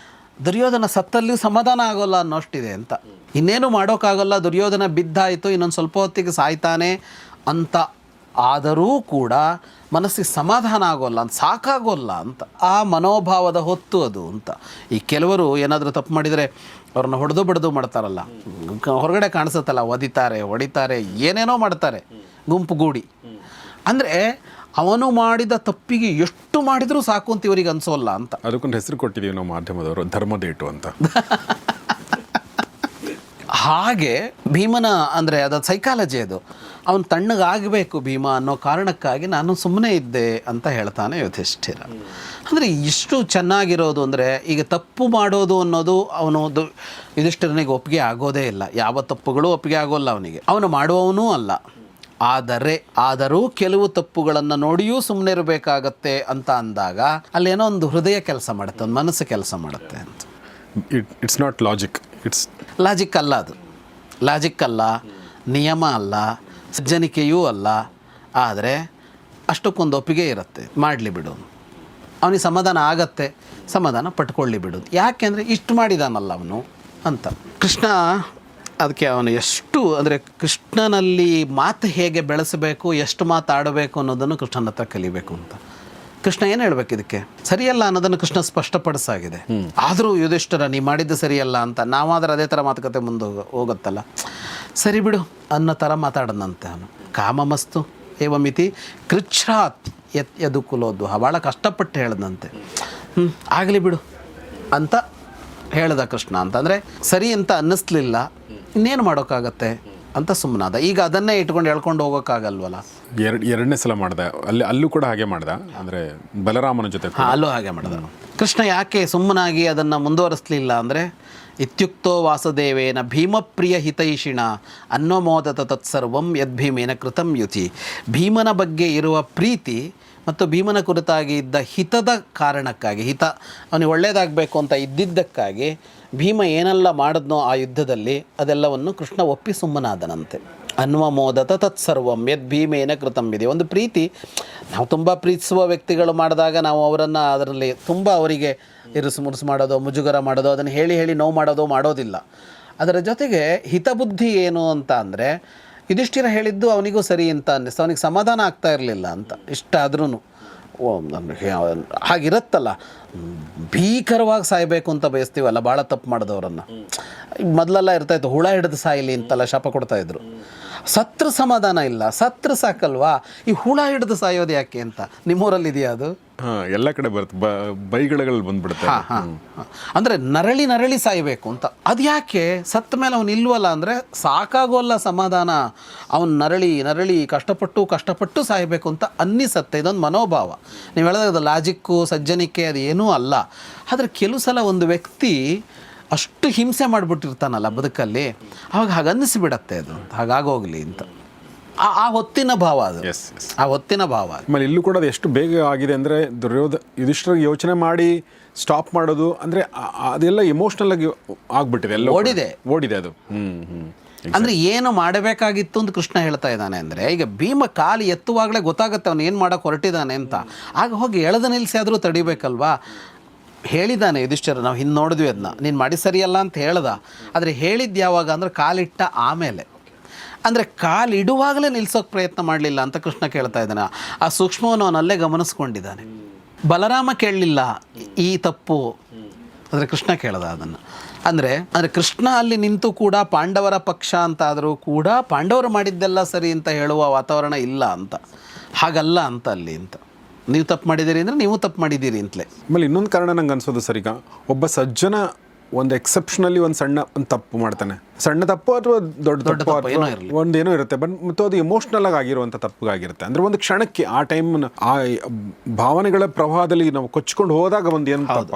ದುರ್ಯೋಧನ ಸತ್ತಲ್ಲಿಯೂ ಸಮಾಧಾನ ಆಗೋಲ್ಲ ಅನ್ನೋಷ್ಟಿದೆ ಅಂತ. ಇನ್ನೇನು ಮಾಡೋಕ್ಕಾಗಲ್ಲ, ದುರ್ಯೋಧನ ಬಿದ್ದಾಯಿತು, ಇನ್ನೊಂದು ಸ್ವಲ್ಪ ಹೊತ್ತಿಗೆ ಸಾಯ್ತಾನೆ ಅಂತ ಆದರೂ ಕೂಡ ಮನಸ್ಸಿಗೆ ಸಮಾಧಾನ ಆಗೋಲ್ಲ ಅಂತ, ಸಾಕಾಗೋಲ್ಲ ಅಂತ. ಆ ಮನೋಭಾವದ ಹೊತ್ತು ಅದು ಅಂತ. ಈ ಕೆಲವರು ಏನಾದರೂ ತಪ್ಪು ಮಾಡಿದರೆ ಅವ್ರನ್ನ ಹೊಡೆದು ಬಡ್ದು ಮಾಡ್ತಾರಲ್ಲ, ಹೊರಗಡೆ ಕಾಣಿಸುತ್ತಲ್ಲ, ಒದಿತಾರೆ, ಹೊಡಿತಾರೆ, ಏನೇನೋ ಮಾಡ್ತಾರೆ ಗುಂಪುಗೂಡಿ. ಅಂದರೆ ಅವನು ಮಾಡಿದ ತಪ್ಪಿಗೆ ಎಷ್ಟು ಮಾಡಿದರೂ ಸಾಕು ಅಂತ ಇವರಿಗೆ ಅನಿಸೋಲ್ಲ ಅಂತ. ಅದಕ್ಕೊಂದು ಹೆಸರು ಕೊಟ್ಟಿದ್ದೀವಿ ನಾವು ಮಾಧ್ಯಮದವರು, ಧರ್ಮದೇಟು ಅಂತ. ಹಾಗೆ ಭೀಮನ ಅಂದರೆ ಅದು ಸೈಕಾಲಜಿ, ಅದು ಅವನು ತಣ್ಣಗಾಗಬೇಕು ಭೀಮ ಅನ್ನೋ ಕಾರಣಕ್ಕಾಗಿ ನಾನು ಸುಮ್ಮನೆ ಇದ್ದೆ ಅಂತ ಹೇಳ್ತಾನೆ ಯುಧಿಷ್ಠಿರ. ಅಂದರೆ ಇಷ್ಟು ಚೆನ್ನಾಗಿರೋದು ಅಂದರೆ, ಈಗ ತಪ್ಪು ಮಾಡೋದು ಅನ್ನೋದು ಅವನು ಯುಧಿಷ್ಠಿರನಿಗೆ ಒಪ್ಪಿಗೆ ಆಗೋದೇ ಇಲ್ಲ. ಯಾವ ತಪ್ಪುಗಳು ಒಪ್ಪಿಗೆ ಆಗೋಲ್ಲ ಅವನಿಗೆ, ಅವನು ಮಾಡುವವನೂ ಅಲ್ಲ. ಆದರೂ ಕೆಲವು ತಪ್ಪುಗಳನ್ನು ನೋಡಿಯೂ ಸುಮ್ಮನೆ ಇರಬೇಕಾಗತ್ತೆ ಅಂತ ಅಂದಾಗ ಅಲ್ಲೇನೋ ಒಂದು ಹೃದಯ ಕೆಲಸ ಮಾಡುತ್ತೆ, ಒಂದು ಮನಸ್ಸು ಕೆಲಸ ಮಾಡುತ್ತೆ ಅಂತ. It's not logic, it's logic ಅಲ್ಲ, ಅದು ಲಾಜಿಕ್ ಅಲ್ಲ, ನಿಯಮ ಅಲ್ಲ, ಸಜ್ಜನಿಕೆಯೂ ಅಲ್ಲ. ಆದರೆ ಅಷ್ಟಕ್ಕೊಂದು ಒಪ್ಪಿಗೆ ಇರುತ್ತೆ, ಮಾಡಲಿ ಬಿಡು, ಅವನಿಗೆ ಸಮಾಧಾನ ಆಗತ್ತೆ, ಸಮಾಧಾನ ಪಟ್ಕೊಳ್ಳಿ ಬಿಡು. ಯಾಕೆಂದರೆ ಇಷ್ಟು ಮಾಡಿದಾನಲ್ಲ ಅವನು ಅಂತ. ಕೃಷ್ಣ ಅದಕ್ಕೆ ಅವನು ಎಷ್ಟು ಅಂದರೆ ಕೃಷ್ಣನಲ್ಲಿ ಮಾತು ಹೇಗೆ ಬೆಳೆಸಬೇಕು, ಎಷ್ಟು ಮಾತಾಡಬೇಕು ಅನ್ನೋದನ್ನು ಕೃಷ್ಣನ ಹತ್ರ ಕಲಿಬೇಕು ಅಂತ. ಕೃಷ್ಣ ಏನು ಹೇಳ್ಬೇಕು ಇದಕ್ಕೆ, ಸರಿಯಲ್ಲ ಅನ್ನೋದನ್ನು ಕೃಷ್ಣ ಸ್ಪಷ್ಟಪಡಿಸಾಗಿದೆ. ಆದರೂ ಯುಧಿಷ್ಠಿರ ನೀ ಮಾಡಿದ್ದು ಸರಿಯಲ್ಲ ಅಂತ, ನಾವಾದ್ರೆ ಅದೇ ಥರ ಮಾತುಕತೆ ಮುಂದೆ ಹೋಗುತ್ತಲ್ಲ, ಸರಿ ಬಿಡು ಅನ್ನೋ ಥರ ಮಾತಾಡದಂತೆ ಅವನು. ಕಾಮಮಸ್ತು ಏವಮಿತಿ ಕೃಚ್ಛ್ರಾತ್ ಯದು ಕುಲೋದ್ವಹ, ಭಾಳ ಕಷ್ಟಪಟ್ಟು ಹೇಳ್ದಂತೆ. ಆಗಲಿ ಬಿಡು ಅಂತ ಹೇಳ್ದ ಕೃಷ್ಣ. ಅಂತಂದರೆ ಸರಿ ಅಂತ ಅನ್ನಿಸ್ಲಿಲ್ಲ, ಇನ್ನೇನು ಮಾಡೋಕ್ಕಾಗತ್ತೆ ಅಂತ ಸುಮ್ಮನಾದ. ಈಗ ಅದನ್ನೇ ಇಟ್ಕೊಂಡು ಹೇಳ್ಕೊಂಡು ಹೋಗೋಕ್ಕಾಗಲ್ವಲ್ಲ. ಎರಡನೇ ಸಲ ಮಾಡ್ದ, ಅಲ್ಲೂ ಕೂಡ ಹಾಗೆ ಮಾಡ್ದ, ಅಂದರೆ ಬಲರಾಮನ ಜೊತೆ ಅಲ್ಲೂ ಹಾಗೆ ಮಾಡ್ದ. ಕೃಷ್ಣ ಯಾಕೆ ಸುಮ್ಮನಾಗಿ ಅದನ್ನು ಮುಂದುವರಿಸಲಿಲ್ಲ ಅಂದರೆ, ಇತ್ಯುಕ್ತೋ ವಾಸುದೇವೇನ ಭೀಮಪ್ರಿಯ ಹಿತೈಷಿಣ ಅನ್ನೋಮೋದತ ತತ್ಸರ್ವಂ ಯದ್ಭೀಮೇನ ಕೃತಂ ಯುತಿ. ಭೀಮನ ಬಗ್ಗೆ ಇರುವ ಪ್ರೀತಿ ಮತ್ತು ಭೀಮನ ಕುರಿತಾಗಿ ಇದ್ದ ಹಿತದ ಕಾರಣಕ್ಕಾಗಿ, ಹಿತ ಅವನಿಗೆ ಒಳ್ಳೆಯದಾಗಬೇಕು ಅಂತ ಇದ್ದಿದ್ದಕ್ಕಾಗಿ ಭೀಮ ಏನೆಲ್ಲ ಮಾಡಿದ್ನೋ ಆ ಯುದ್ಧದಲ್ಲಿ ಅದೆಲ್ಲವನ್ನು ಕೃಷ್ಣ ಒಪ್ಪಿ ಸುಮ್ಮನಾದನಂತೆ. ಅನ್ವಮೋದತ ತತ್ಸರ್ವಂ ಯದ್ ಭೀಮೇನ ಕೃತಂ ಇದೆ. ಒಂದು ಪ್ರೀತಿ, ನಾವು ತುಂಬ ಪ್ರೀತಿಸುವ ವ್ಯಕ್ತಿಗಳು ಮಾಡಿದಾಗ ನಾವು ಅವರನ್ನು ಅದರಲ್ಲಿ ತುಂಬ ಅವರಿಗೆ ಇರುಸು ಮುರುಸು ಮಾಡೋದು, ಮುಜುಗರ ಮಾಡೋದು, ಅದನ್ನು ಹೇಳಿ ಹೇಳಿ ನೋವು ಮಾಡೋದಿಲ್ಲ. ಅದರ ಜೊತೆಗೆ ಹಿತಬುದ್ಧಿ ಏನು ಅಂತ ಅಂದರೆ, ಯುಧಿಷ್ಠಿರ ಹೇಳಿದ್ದು ಅವನಿಗೂ ಸರಿ ಅಂತ ಅನ್ನಿಸ್ತು, ಅವನಿಗೆ ಸಮಾಧಾನ ಆಗ್ತಾ ಇರಲಿಲ್ಲ ಅಂತ. ಇಷ್ಟಾದ್ರೂ ಹಾಗಿರುತ್ತಲ್ಲ, ಭೀಕರವಾಗಿ ಸಾಯಬೇಕು ಅಂತ ಬಯಸ್ತೀವಲ್ಲ ಭಾಳ ತಪ್ಪು ಮಾಡಿದವರನ್ನು. ಮೊದಲೆಲ್ಲ ಇರ್ತಾಯಿತ್ತು ಹುಳ ಹಿಡಿದು ಸಾಯಲಿ ಅಂತೆಲ್ಲ ಶಾಪ ಕೊಡ್ತಾಯಿದ್ರು. ಸತ್ರ ಸಮಾಧಾನ ಇಲ್ಲ, ಸತ್ರ ಸಾಕಲ್ವಾ, ಈ ಹುಳ ಹಿಡಿದು ಸಾಯೋದು ಯಾಕೆ ಅಂತ. ನಿಮ್ಮೂರಲ್ಲಿ ಇದೆಯಾ ಅದು? ಎಲ್ಲ ಕಡೆ ಬರುತ್ತೆ, ಬೈಗಳು ಬಂದ್ಬಿಡುತ್ತೆ. ಅಂದರೆ ನರಳಿ ಸಾಯಬೇಕು ಅಂತ. ಅದು ಯಾಕೆ ಸತ್ತ ಮೇಲೆ ಅವನು ಇಲ್ವಲ್ಲ ಅಂದರೆ ಸಾಕಾಗೋಲ್ಲ ಸಮಾಧಾನ, ಅವನು ನರಳಿ ಕಷ್ಟಪಟ್ಟು ಸಾಯಬೇಕು ಅಂತ ಅನ್ನಿಸತ್ತೆ. ಇದೊಂದು ಮನೋಭಾವ. ನೀವು ಹೇಳಿದಾಗ ಲಾಜಿಕ್ಕು ಸಜ್ಜನಿಕೆ ಅದು ಏನೂ ಅಲ್ಲ. ಆದರೆ ಕೆಲವು ಸಲ ಒಂದು ವ್ಯಕ್ತಿ ಅಷ್ಟು ಹಿಂಸೆ ಮಾಡಿಬಿಟ್ಟಿರ್ತಾನಲ್ಲ ಬದುಕಲ್ಲಿ, ಅವಾಗ ಹಾಗೆ ಅನ್ನಿಸಿಬಿಡತ್ತೆ ಅದು ಅಂತ, ಹಾಗಾಗೋಗ್ಲಿ ಅಂತ. ಆ ಹೊತ್ತಿನ ಭಾವ ಅದು, ಆ ಹೊತ್ತಿನ ಭಾವ. ಆಮೇಲೆ ಇಲ್ಲೂ ಕೂಡ ಅದು ಎಷ್ಟು ಬೇಗ ಆಗಿದೆ ಅಂದರೆ, ಯುಧಿಷ್ಠಿರಿಗೆ ಯೋಚನೆ ಮಾಡಿ ಸ್ಟಾಪ್ ಮಾಡೋದು ಅಂದರೆ ಅದೆಲ್ಲ ಎಮೋಷ್ನಲ್ ಆಗಿ ಆಗ್ಬಿಟ್ಟಿದೆ, ಎಲ್ಲ ಓಡಿದೆ ಅದು. ಅಂದರೆ ಏನು ಮಾಡಬೇಕಾಗಿತ್ತು ಅಂತ ಕೃಷ್ಣ ಹೇಳ್ತಾ ಇದ್ದಾನೆ ಅಂದರೆ, ಈಗ ಭೀಮ ಕಾಲು ಎತ್ತುವಾಗಲೇ ಗೊತ್ತಾಗುತ್ತೆ ಅವನು ಏನು ಮಾಡೋಕೆ ಹೊರಟಿದ್ದಾನೆ ಅಂತ. ಆಗ ಹೋಗಿ ಎಳೆದು ನಿಲ್ಲಿಸಿ ಆದರೂ ತಡಿಬೇಕಲ್ವಾ. ಹೇಳಿದ್ದಾನೆ ಯುಧಿಷ್ಠಿರ, ನಾವು ಹಿಂದೆ ನೋಡಿದ್ವಿ ಅದನ್ನ, ನೀನು ಮಾಡಿ ಸರಿಯಲ್ಲ ಅಂತ ಹೇಳ್ದ. ಆದರೆ ಹೇಳಿದ್ದು ಯಾವಾಗ ಅಂದರೆ ಕಾಲಿಟ್ಟ ಆಮೇಲೆ, ಅಂದರೆ ಕಾಲಿಡುವಾಗಲೇ ನಿಲ್ಸೋಕೆ ಪ್ರಯತ್ನ ಮಾಡಲಿಲ್ಲ ಅಂತ ಕೃಷ್ಣ ಕೇಳ್ತಾ ಇದ್ದಾನೆ. ಆ ಸೂಕ್ಷ್ಮವನ್ನು ಅವನಲ್ಲೇ ಗಮನಿಸ್ಕೊಂಡಿದ್ದಾನೆ. ಬಲರಾಮ ಕೇಳಲಿಲ್ಲ ಈ ತಪ್ಪು, ಅಂದರೆ ಕೃಷ್ಣ ಕೇಳ್ದ ಅದನ್ನು. ಅಂದರೆ ಕೃಷ್ಣ ಅಲ್ಲಿ ನಿಂತು ಕೂಡ ಪಾಂಡವರ ಪಕ್ಷ ಅಂತ ಆದರೂ ಕೂಡ ಪಾಂಡವರು ಮಾಡಿದ್ದೆಲ್ಲ ಸರಿ ಅಂತ ಹೇಳುವ ವಾತಾವರಣ ಇಲ್ಲ ಅಂತ, ಹಾಗಲ್ಲ ಅಂತ ಅಲ್ಲಿ ಅಂತ. ನೀವು ತಪ್ಪು ಮಾಡಿದ್ದೀರಿ ಅಂದರೆ ನೀವು ತಪ್ಪು ಮಾಡಿದ್ದೀರಿ ಅಂತಲೇ. ಆಮೇಲೆ ಇನ್ನೊಂದು ಕಾರಣ ನಂಗೆ ಅನ್ಸೋದು ಸರಿಗ, ಒಬ್ಬ ಸಜ್ಜನ ಒಂದು ಎಕ್ಸೆಪ್ಷನಲಿ ಒಂದು ಸಣ್ಣ ಒಂದು ತಪ್ಪು ಮಾಡ್ತಾನೆ, ಸಣ್ಣ ತಪ್ಪು ಅಥವಾ ದೊಡ್ಡ ತಪ್ಪು ಅಥವಾ ಒಂದೇನೋ ಇರುತ್ತೆ, ಬಟ್ ಮತ್ತು ಅದು ಎಮೋಷ್ನಲ್ ಆಗಿ ಆಗಿರುವಂಥ ತಪ್ಪುಗಾಗಿರುತ್ತೆ. ಅಂದರೆ ಒಂದು ಕ್ಷಣಕ್ಕೆ ಆ ಟೈಮ್ ಆ ಭಾವನೆಗಳ ಪ್ರವಾಹದಲ್ಲಿ ನಾವು ಕೊಚ್ಕೊಂಡು ಹೋದಾಗ ಒಂದು ಏನು ತಪ್ಪ,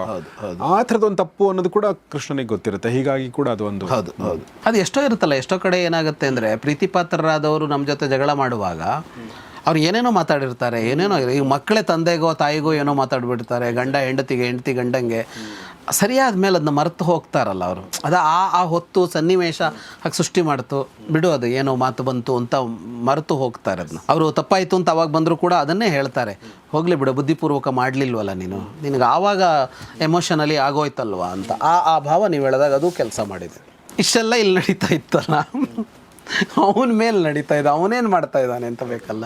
ಆ ಥರದ ಒಂದು ತಪ್ಪು ಅನ್ನೋದು ಕೂಡ ಕೃಷ್ಣನಿಗೆ ಗೊತ್ತಿರುತ್ತೆ. ಹೀಗಾಗಿ ಕೂಡ ಅದು ಒಂದು ಹೌದು ಅದು ಎಷ್ಟೋ ಇರುತ್ತಲ್ಲ. ಎಷ್ಟೋ ಕಡೆ ಏನಾಗುತ್ತೆ ಅಂದರೆ ಪ್ರೀತಿ ಪಾತ್ರರಾದವರು ನಮ್ಮ ಜೊತೆ ಜಗಳ ಮಾಡುವಾಗ ಅವ್ರು ಏನೇನೋ ಮಾತಾಡಿರ್ತಾರೆ, ಏನೇನೋ ಈಗ ಮಕ್ಕಳೇ ತಂದೆಗೋ ತಾಯಿಗೋ ಏನೋ ಮಾತಾಡ್ಬಿಡ್ತಾರೆ, ಗಂಡ ಹೆಂಡತಿಗೆ, ಹೆಂಡತಿ ಗಂಡಂಗೆ. ಸರಿಯಾದ ಮೇಲೆ ಅದನ್ನ ಮರೆತು ಹೋಗ್ತಾರಲ್ಲ ಅವರು. ಅದು ಆ ಹೊತ್ತು ಸನ್ನಿವೇಶ ಹಾಗೆ ಸೃಷ್ಟಿ ಮಾಡ್ತು, ಬಿಡು ಅದು ಏನೋ ಮಾತು ಬಂತು ಅಂತ ಮರೆತು ಹೋಗ್ತಾರೆ ಅದನ್ನ. ಅವರು ತಪ್ಪಾಯಿತು ಅಂತ ಅವಾಗ ಬಂದರೂ ಕೂಡ ಅದನ್ನೇ ಹೇಳ್ತಾರೆ, ಹೋಗಲಿ ಬಿಡು ಬುದ್ಧಿಪೂರ್ವಕ ಮಾಡಲಿಲ್ವಲ್ಲ ನಿನಗೆ ಆವಾಗ ಎಮೋಷನಲಿ ಆಗೋಯ್ತಲ್ವಾ ಅಂತ. ಆ ಭಾವ ನೀವು ಹೇಳಿದಾಗ ಅದು ಕೆಲಸ ಮಾಡಿದೆ. ಇಷ್ಟೆಲ್ಲ ಇಲ್ಲಿ ನಡೀತಾ ಇತ್ತಲ್ಲ, ಅವನ ಮೇಲೆ ನಡೀತಾ ಇದ್ದ, ಅವನೇನು ಮಾಡ್ತಾ ಇದ್ದಾನೆ ಅಂತ ಬೇಕಲ್ಲ.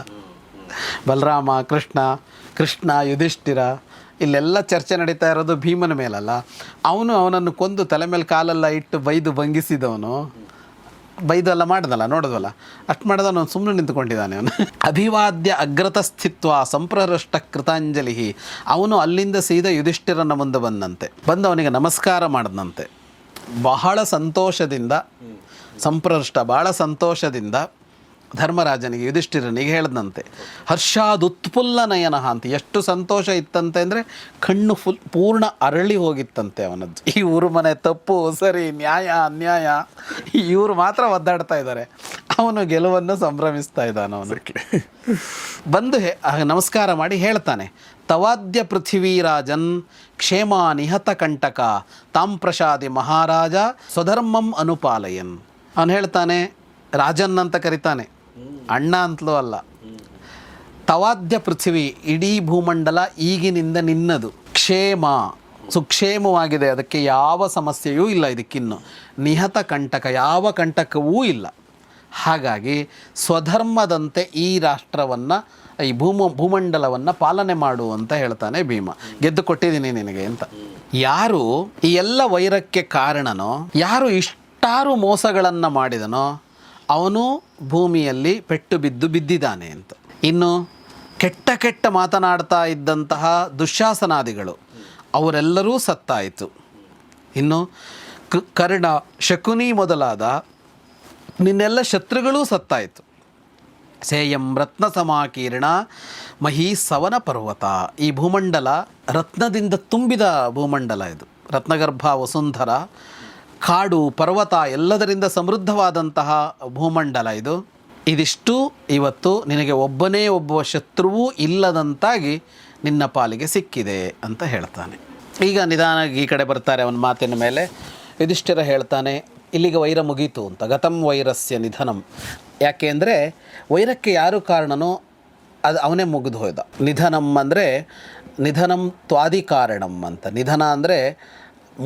ಬಲರಾಮ, ಕೃಷ್ಣ, ಯುಧಿಷ್ಠಿರ, ಇಲ್ಲೆಲ್ಲ ಚರ್ಚೆ ನಡೀತಾ ಇರೋದು ಭೀಮನ ಮೇಲಲ್ಲ. ಅವನನ್ನು ಕೊಂದು ತಲೆ ಮೇಲೆ ಕಾಲೆಲ್ಲ ಇಟ್ಟು ಬೈದು ಭಂಗಿಸಿದವನು, ಬೈದು ಎಲ್ಲ ಮಾಡ್ದಲ್ಲ, ನೋಡಿದ್ವಲ್ಲ, ಅಷ್ಟು ಮಾಡಿದವನು ಸುಮ್ಮನೆ ನಿಂತ್ಕೊಂಡಿದ್ದಾನೆ. ಅವನು ಅಭಿವಾದ್ಯ ಅಗ್ರತ ಸ್ಥಿತ್ವ ಸಂಪ್ರಹೃಷ್ಟ ಕೃತಾಂಜಲಿ. ಅವನು ಅಲ್ಲಿಂದ ಸೀದಾ ಯುಧಿಷ್ಠಿರನ ಮುಂದೆ ಬಂದಂತೆ, ಬಂದು ಅವನಿಗೆ ನಮಸ್ಕಾರ ಮಾಡಿದಂತೆ. ಬಹಳ ಸಂತೋಷದಿಂದ, ಸಂಪ್ರಹೃಷ್ಟ ಬಹಳ ಸಂತೋಷದಿಂದ ಧರ್ಮರಾಜನಿಗೆ, ಯುಧಿಷ್ಠಿರನಿಗೆ ಹೇಳ್ದಂತೆ. ಹರ್ಷಾದುತ್ಪುಲ್ಲ ನಯನ ಅಂತ. ಎಷ್ಟು ಸಂತೋಷ ಇತ್ತಂತೆ ಅಂದರೆ ಕಣ್ಣು ಪೂರ್ಣ ಅರಳಿ ಹೋಗಿತ್ತಂತೆ ಅವನದ್ದು. ಈ ಊರು ಮನೆ ತಪ್ಪು ಸರಿ, ನ್ಯಾಯ ಅನ್ಯಾಯ, ಇವರು ಮಾತ್ರ ಒದ್ದಾಡ್ತಾ ಇದ್ದಾರೆ, ಅವನು ಗೆಲುವನ್ನು ಸಂಭ್ರಮಿಸ್ತಾ ಇದ್ದಾನೆ. ಅವನಕ್ಕೆ ಬಂದು ನಮಸ್ಕಾರ ಮಾಡಿ ಹೇಳ್ತಾನೆ, ತವಾದ್ಯ ಪೃಥ್ವೀರಾಜನ್ ಕ್ಷೇಮ ನಿಹತ ಕಂಟಕ ತಾಂ ಪ್ರಸಾದಿ ಮಹಾರಾಜ ಸ್ವಧರ್ಮಂ ಅನುಪಾಲಯನ್. ಅವನು ಹೇಳ್ತಾನೆ, ರಾಜನ್ ಅಂತ ಕರಿತಾನೆ, ಅಣ್ಣ ಅಂತಲೂ ಅಲ್ಲ. ತವಾದ್ಯ ಪೃಥ್ವಿ, ಇಡೀ ಭೂಮಂಡಲ ಈಗಿನಿಂದ ನಿನ್ನದು. ಕ್ಷೇಮ, ಸುಕ್ಷೇಮವಾಗಿದೆ, ಅದಕ್ಕೆ ಯಾವ ಸಮಸ್ಯೆಯೂ ಇಲ್ಲ ಇದಕ್ಕಿನ್ನು. ನಿಹತ ಕಂಟಕ, ಯಾವ ಕಂಟಕವೂ ಇಲ್ಲ. ಹಾಗಾಗಿ ಸ್ವಧರ್ಮದಂತೆ ಈ ರಾಷ್ಟ್ರವನ್ನು, ಈ ಭೂಮಂಡಲವನ್ನು ಪಾಲನೆ ಮಾಡು ಅಂತ ಹೇಳ್ತಾನೆ ಭೀಮ. ಗೆದ್ದು ಕೊಟ್ಟಿದ್ದೀನಿ ನಿನಗೆ ಅಂತ. ಯಾರು ಈ ಎಲ್ಲ ವೈರಕ್ಕೆ ಕಾರಣನೋ, ಯಾರು ಇಷ್ಟಾರು ಮೋಸಗಳನ್ನು ಮಾಡಿದನೋ, ಅವನು ಭೂಮಿಯಲ್ಲಿ ಪೆಟ್ಟು ಬಿದ್ದಿದ್ದಾನೆ ಅಂತ. ಇನ್ನು ಕೆಟ್ಟ ಮಾತನಾಡ್ತಾ ಇದ್ದಂತಹ ದುಶ್ಯಾಸನಾದಿಗಳು ಅವರೆಲ್ಲರೂ ಸತ್ತಾಯಿತು. ಇನ್ನು ಕರ್ಣ, ಶಕುನಿ ಮೊದಲಾದ ನಿನ್ನೆಲ್ಲ ಶತ್ರುಗಳೂ ಸತ್ತಾಯಿತು. ಸೇಯಂ ರತ್ನ ಸಮಾಕೀರ್ಣ ಮಹೀ ಸವನ ಪರ್ವತ. ಈ ಭೂಮಂಡಲ ರತ್ನದಿಂದ ತುಂಬಿದ ಭೂಮಂಡಲ ಇದು. ರತ್ನಗರ್ಭ ವಸುಂಧರ, ಕಾಡು ಪರ್ವತ ಎಲ್ಲದರಿಂದ ಸಮೃದ್ಧವಾದಂತಹ ಭೂಮಂಡಲ ಇದು. ಇದಿಷ್ಟು ಇವತ್ತು ನಿನಗೆ ಒಬ್ಬನೇ ಒಬ್ಬ ಶತ್ರುವೂ ಇಲ್ಲದಂತಾಗಿ ನಿನ್ನ ಪಾಲಿಗೆ ಸಿಕ್ಕಿದೆ ಅಂತ ಹೇಳ್ತಾನೆ. ಈಗ ನಿಧಾನ ಈ ಕಡೆ ಬರ್ತಾರೆ ಅವನ ಮಾತಿನ ಮೇಲೆ. ಯುಧಿಷ್ಠಿರ ಹೇಳ್ತಾನೆ, ಇಲ್ಲಿಗೆ ವೈರ ಮುಗೀತು ಅಂತ. ಗತಂ ವೈರಸ್ಯ ನಿಧನಂ. ಯಾಕೆ ಅಂದರೆ ವೈರಕ್ಕೆ ಯಾರು ಕಾರಣನೋ ಅದು ಅವನೇ ಮುಗಿದು ಹೋದ. ನಿಧನಂ ಅಂದರೆ ನಿಧನಂ ತ್ವಾದಿ ಕಾರಣಂ ಅಂತ. ನಿಧನ ಅಂದರೆ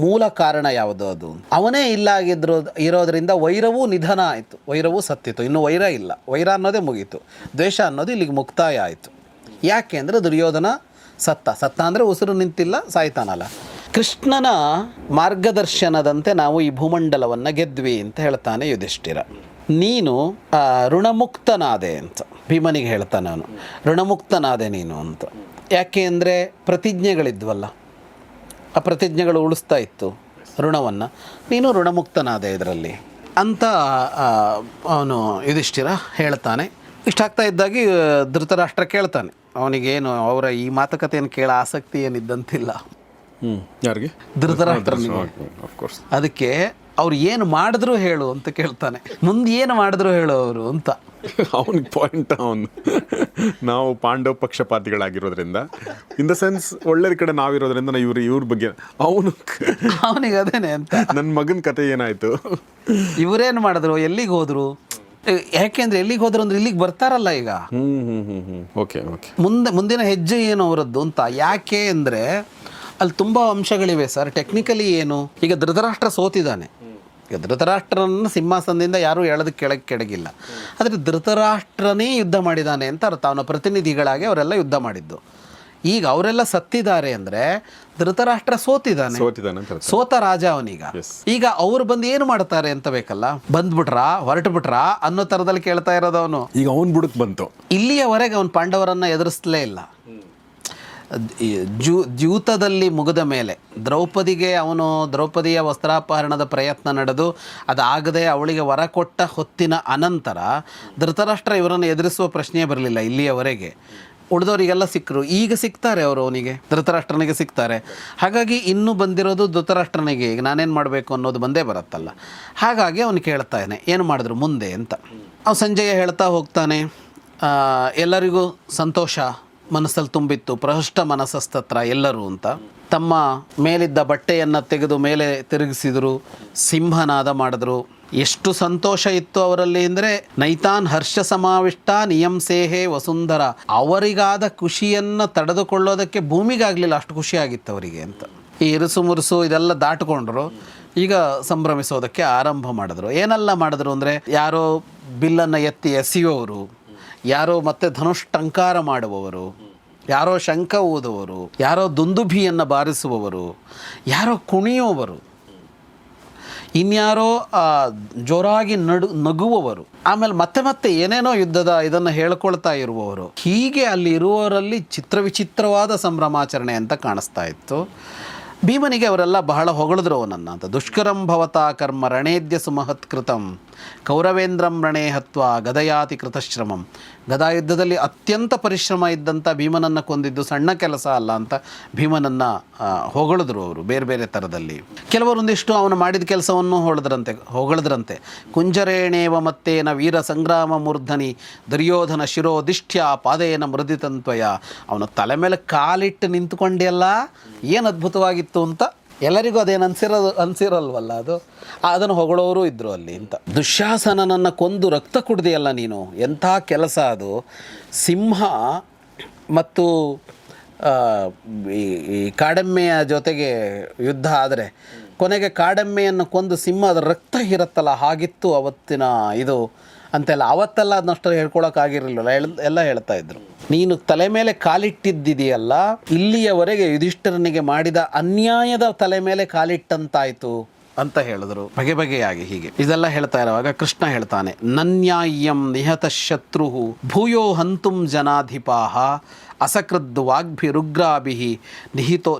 ಮೂಲ ಕಾರಣ ಯಾವುದು, ಅದು ಅವನೇ ಇಲ್ಲ ಇರೋದರಿಂದ ವೈರವೂ ನಿಧನ ಆಯಿತು, ವೈರವೂ ಸತ್ತಿತು. ಇನ್ನು ವೈರ ಇಲ್ಲ, ವೈರ ಅನ್ನೋದೇ ಮುಗೀತು. ದ್ವೇಷ ಅನ್ನೋದು ಇಲ್ಲಿಗೆ ಮುಕ್ತಾಯ ಆಯಿತು. ಯಾಕೆ ಅಂದರೆ ದುರ್ಯೋಧನ ಸತ್ತ ಅಂದರೆ ಉಸಿರು ನಿಂತಿಲ್ಲ, ಸಾಯ್ತಾನಲ್ಲ. ಕೃಷ್ಣನ ಮಾರ್ಗದರ್ಶನದಂತೆ ನಾವು ಈ ಭೂಮಂಡಲವನ್ನು ಗೆದ್ವಿ ಅಂತ ಹೇಳ್ತಾನೆ ಯುಧಿಷ್ಠಿರ. ನೀನು ಋಣಮುಕ್ತನಾದೆ ಅಂತ ಭೀಮನಿಗೆ ಹೇಳ್ತಾನೆ ಅವನು. ಋಣಮುಕ್ತನಾದೆ ನೀನು ಅಂತ. ಯಾಕೆ ಅಂದರೆ ಪ್ರತಿಜ್ಞೆಗಳಿದ್ವಲ್ಲ, ಆ ಪ್ರತಿಜ್ಞೆಗಳು ಉಳಿಸ್ತಾ ಇತ್ತು ಋಣವನ್ನು. ನೀನು ಋಣಮುಕ್ತನಾದೆ ಇದರಲ್ಲಿ ಅಂತ ಅವನು ಯುಧಿಷ್ಠಿರ ಹೇಳ್ತಾನೆ. ಇಷ್ಟಾಗ್ತಾ ಇದ್ದಾಗಿ ಧೃತರಾಷ್ಟ್ರ ಕೇಳ್ತಾನೆ. ಅವನಿಗೇನು ಅವರ ಈ ಮಾತುಕತೆಯನ್ನು ಕೇಳೋ ಆಸಕ್ತಿ ಏನಿದ್ದಂತಿಲ್ಲ ಯಾರಿಗೆ, ಧೃತರಾಷ್ಟ್ರನಿಗೆ. ಅದಕ್ಕೆ ಅವ್ರು ಏನು ಮಾಡಿದ್ರು ಹೇಳು ಅಂತ ಕೇಳ್ತಾನೆ. ಮುಂದೆ ಏನು ಮಾಡಿದ್ರು ಹೇಳು ಅವರು ಅಂತ. ಅವನಿಗೆ ಪಾಯಿಂಟ್, ಅವನು ನಾವು ಪಾಂಡವ ಪಕ್ಷಪಾತಿಗಳಾಗಿರೋದ್ರಿಂದ, ಇನ್ ದ ಸೆನ್ಸ್ ಒಳ್ಳೆಯ ಕಡೆ ನಾವಿರೋದ್ರಿಂದ ಇವ್ರ ಬಗ್ಗೆ ಅವನಿಗೆ ಅದೇನೆ ಅಂತ. ನನ್ನ ಮಗನ ಕತೆ ಏನಾಯ್ತು, ಇವರೇನು ಮಾಡಿದ್ರು, ಎಲ್ಲಿಗೆ ಹೋದ್ರು, ಯಾಕೆಂದ್ರೆ ಎಲ್ಲಿಗೆ ಹೋದ್ರು ಅಂದ್ರೆ ಇಲ್ಲಿಗೆ ಬರ್ತಾರಲ್ಲ ಈಗ. ಓಕೆ ಓಕೆ, ಮುಂದಿನ ಹೆಜ್ಜೆ ಏನು ಅವರದ್ದು ಅಂತ. ಯಾಕೆ ಅಂದರೆ ಅಲ್ಲಿ ತುಂಬ ಅಂಶಗಳಿವೆ ಸರ್. ಟೆಕ್ನಿಕಲಿ ಏನು, ಈಗ ಧೃತರಾಷ್ಟ್ರ ಸೋತಿದ್ದಾನೆ. ಈಗ ಧೃತರಾಷ್ಟ್ರನ ಸಿಂಹಾಸನದಿಂದ ಯಾರೂ ಎಳೆದಕ್ಕೆ ಕೆಳಗಿಲ್ಲ. ಆದರೆ ಧೃತರಾಷ್ಟ್ರನೇ ಯುದ್ಧ ಮಾಡಿದ್ದಾನೆ ಅಂತ ಅರ್ಥ. ಅವನ ಪ್ರತಿನಿಧಿಗಳಾಗಿ ಅವರೆಲ್ಲ ಯುದ್ಧ ಮಾಡಿದ್ದು. ಈಗ ಅವರೆಲ್ಲ ಸತ್ತಿದ್ದಾರೆ ಅಂದರೆ ಧೃತರಾಷ್ಟ್ರ ಸೋತಿದ್ದಾನೆ, ಸೋತ ರಾಜ ಅವನೀಗ. ಈಗ ಅವ್ರು ಬಂದು ಏನು ಮಾಡ್ತಾರೆ ಅಂತ ಬೇಕಲ್ಲ. ಬಂದ್ಬಿಟ್ರಾ, ಹೊರಟು ಬಿಟ್ರಾ ಅನ್ನೋ ಥರದಲ್ಲಿ ಕೇಳ್ತಾ ಇರೋದು ಅವನು. ಈಗ ಅವನು ಬುಡಕ್ ಬಂತು. ಇಲ್ಲಿಯವರೆಗೆ ಅವನು ಪಾಂಡವರನ್ನು ಎದುರಿಸಲೇ ಇಲ್ಲ. ದ್ಯೂತದಲ್ಲಿ ಮುಗಿದ ಮೇಲೆ ದ್ರೌಪದಿಗೆ ಅವನು ದ್ರೌಪದಿಯ ವಸ್ತ್ರಾಪಹರಣದ ಪ್ರಯತ್ನ ನಡೆದು ಅದಾಗದೆ ಅವಳಿಗೆ ವರ ಕೊಟ್ಟ ಹೊತ್ತಿನ ಅನಂತರ ಧೃತರಾಷ್ಟ್ರ ಇವರನ್ನು ಎದುರಿಸುವ ಪ್ರಶ್ನೆಯೇ ಬರಲಿಲ್ಲ ಇಲ್ಲಿಯವರೆಗೆ. ಉಳಿದವರಿಗೆಲ್ಲ ಸಿಕ್ಕರು, ಈಗ ಸಿಗ್ತಾರೆ ಅವರು, ಅವನಿಗೆ ಧೃತರಾಷ್ಟ್ರನಿಗೆ ಸಿಗ್ತಾರೆ. ಹಾಗಾಗಿ ಇನ್ನೂ ಬಂದಿರೋದು ಧೃತರಾಷ್ಟ್ರನಿಗೆ, ಈಗ ನಾನೇನು ಮಾಡಬೇಕು ಅನ್ನೋದು ಬಂದೇ ಬರುತ್ತಲ್ಲ. ಹಾಗಾಗಿ ಅವನು ಕೇಳ್ತಾನೆ ಏನು ಮಾಡಿದ್ರು ಮುಂದೆ ಅಂತ. ಸಂಜಯ ಹೇಳ್ತಾ ಹೋಗ್ತಾನೆ, ಎಲ್ಲರಿಗೂ ಸಂತೋಷ ಮನಸ್ಸಲ್ಲಿ ತುಂಬಿತ್ತು, ಪ್ರಹೃಷ್ಟ ಮನಸ್ಸಸ್ತತ್ರ ಎಲ್ಲರೂ ಅಂತ. ತಮ್ಮ ಮೇಲಿದ್ದ ಬಟ್ಟೆಯನ್ನು ತೆಗೆದು ಮೇಲೆ ತಿರುಗಿಸಿದರು, ಸಿಂಹನಾದ ಮಾಡಿದ್ರು. ಎಷ್ಟು ಸಂತೋಷ ಇತ್ತು ಅವರಲ್ಲಿ ಅಂದರೆ ನೈತಾನ್ ಹರ್ಷ ಸಮಾವಿಷ್ಟ ನಿಯಂಸೇಹೇ ವಸುಂಧರ. ಅವರಿಗಾದ ಖುಷಿಯನ್ನು ತಡೆದುಕೊಳ್ಳೋದಕ್ಕೆ ಭೂಮಿಗಾಗಲಿಲ್ಲ, ಅಷ್ಟು ಖುಷಿಯಾಗಿತ್ತು ಅವರಿಗೆ ಅಂತ. ಈ ಇರುಸು ಮುರುಸು ಇದೆಲ್ಲ ದಾಟಿಕೊಂಡ್ರು. ಈಗ ಸಂಭ್ರಮಿಸೋದಕ್ಕೆ ಆರಂಭ ಮಾಡಿದ್ರು. ಏನೆಲ್ಲ ಮಾಡಿದ್ರು ಅಂದರೆ ಯಾರೋ ಬಿಲ್ಲನ್ನು ಎತ್ತಿ ಎಸೆಯುವವರು, ಯಾರೋ ಮತ್ತೆ ಧನುಷ್ಟಂಕಾರ ಮಾಡುವವರು, ಯಾರೋ ಶಂಖ ಊದುವವರು, ಯಾರೋ ದುಂದುಭಿಯನ್ನು ಬಾರಿಸುವವರು, ಯಾರೋ ಕುಣಿಯುವವರು, ಇನ್ಯಾರೋ ಜೋರಾಗಿ ನಗುವವರು, ಆಮೇಲೆ ಮತ್ತೆ ಮತ್ತೆ ಏನೇನೋ ಯುದ್ಧದ ಇದನ್ನು ಹೇಳ್ಕೊಳ್ತಾ ಇರುವವರು. ಹೀಗೆ ಅಲ್ಲಿ ಇರುವವರಲ್ಲಿ ವಿಚಿತ್ರವಾದ ಸಂಭ್ರಮಾಚರಣೆ ಅಂತ ಕಾಣಿಸ್ತಾ ಇತ್ತು. ಭೀಮನಿಗೆ ಅವರೆಲ್ಲ ಬಹಳ ಹೊಗಳಿದ್ರು ಅವನನ್ನು ಅಂತ. ದುಷ್ಕರಂ ಭವತಾ ಕರ್ಮ ರಣೇದ್ಯ ಸುಮಹತ್ಕೃತಂ ಕೌರವೇಂದ್ರಂ ರಣೇ ಹತ್ವ ಗದಯಾತಿ ಕೃತಶ್ರಮಂ. ಗದಾಯುದ್ಧದಲ್ಲಿ ಅತ್ಯಂತ ಪರಿಶ್ರಮ ಇದ್ದಂಥ ಭೀಮನನ್ನು ಕೊಂದಿದ್ದು ಸಣ್ಣ ಕೆಲಸ ಅಲ್ಲ ಅಂತ ಭೀಮನನ್ನು ಹೊಗಳಿದ್ರು ಅವರು ಬೇರೆ ಬೇರೆ ಥರದಲ್ಲಿ. ಕೆಲವರೊಂದಿಷ್ಟು ಅವನು ಮಾಡಿದ ಕೆಲಸವನ್ನು ಹೊಗಳಿದ್ರಂತೆ. ಕುಂಜರೇಣೇವ ಮತ್ತೇನ ವೀರ ಸಂಗ್ರಾಮ ಮೂರ್ಧನಿ ದುರ್ಯೋಧನ ಶಿರೋದಿಷ್ಟ್ಯ ಪಾದೇನ ಮೃದಿತಂತ್ವಯ. ಅವನು ತಲೆ ಮೇಲೆ ಕಾಲಿಟ್ಟು ನಿಂತುಕೊಂಡೆಲ್ಲ ಏನು ಅದ್ಭುತವಾಗಿತ್ತು ಅಂತ ಎಲ್ಲರಿಗೂ ಅದೇನು ಅನ್ಸಿರಲ್ವಲ್ಲ, ಅದನ್ನು ಹೊಗಳೋರು ಇದ್ದರು ಅಲ್ಲಿ ಅಂತ. ದುಶ್ಯಾಸನನನ್ನು ಕೊಂದು ರಕ್ತ ಕುಡ್ದಿಯಲ್ಲ ನೀನು, ಎಂಥ ಕೆಲಸ ಅದು. ಸಿಂಹ ಮತ್ತು ಈ ಕಾಡೆಮ್ಮೆಯ ಜೊತೆಗೆ ಯುದ್ಧ ಆದರೆ ಕೊನೆಗೆ ಕಾಡೆಮ್ಮೆಯನ್ನು ಕೊಂದು ಸಿಂಹ ಅದರ ರಕ್ತ ಇರುತ್ತಲ್ಲ, ಹಾಗಿತ್ತು ಅವತ್ತಿನ ಇದು ಅಂತೆಲ್ಲ. ಅವತ್ತೆಲ್ಲ ಅದನ್ನಷ್ಟು ಹೇಳ್ಕೊಳಕ್ಕಾಗಿರಲಿಲ್ಲ, ಎಲ್ಲ ಹೇಳ್ತಾ ಇದ್ರು. ನೀನು ತಲೆ ಮೇಲೆ ಕಾಲಿಟ್ಟಿದ್ದಿದೆಯಲ್ಲ, ಇಲ್ಲಿಯವರೆಗೆ ಯುಧಿಷ್ಠಿರನಿಗೆ ಮಾಡಿದ ಅನ್ಯಾಯದ ತಲೆ ಮೇಲೆ ಕಾಲಿಟ್ಟಂತಾಯ್ತು ಅಂತ ಹೇಳಿದ್ರು ಬಗೆ ಬಗೆಯಾಗಿ. ಹೀಗೆ ಇದೆಲ್ಲ ಹೇಳ್ತಾ ಇರುವಾಗ ಕೃಷ್ಣ ಹೇಳ್ತಾನೆ, ನನ್ಯಾಯ್ಯಂ ನಿಹತ ಶತ್ರು ಭೂಯೋ ಹಂತುಂ ಜನಾಧಿಪಾಹ ಅಸಕೃದ್ ವಾಗ್ಭಿರುಗ್ರಾಭಿ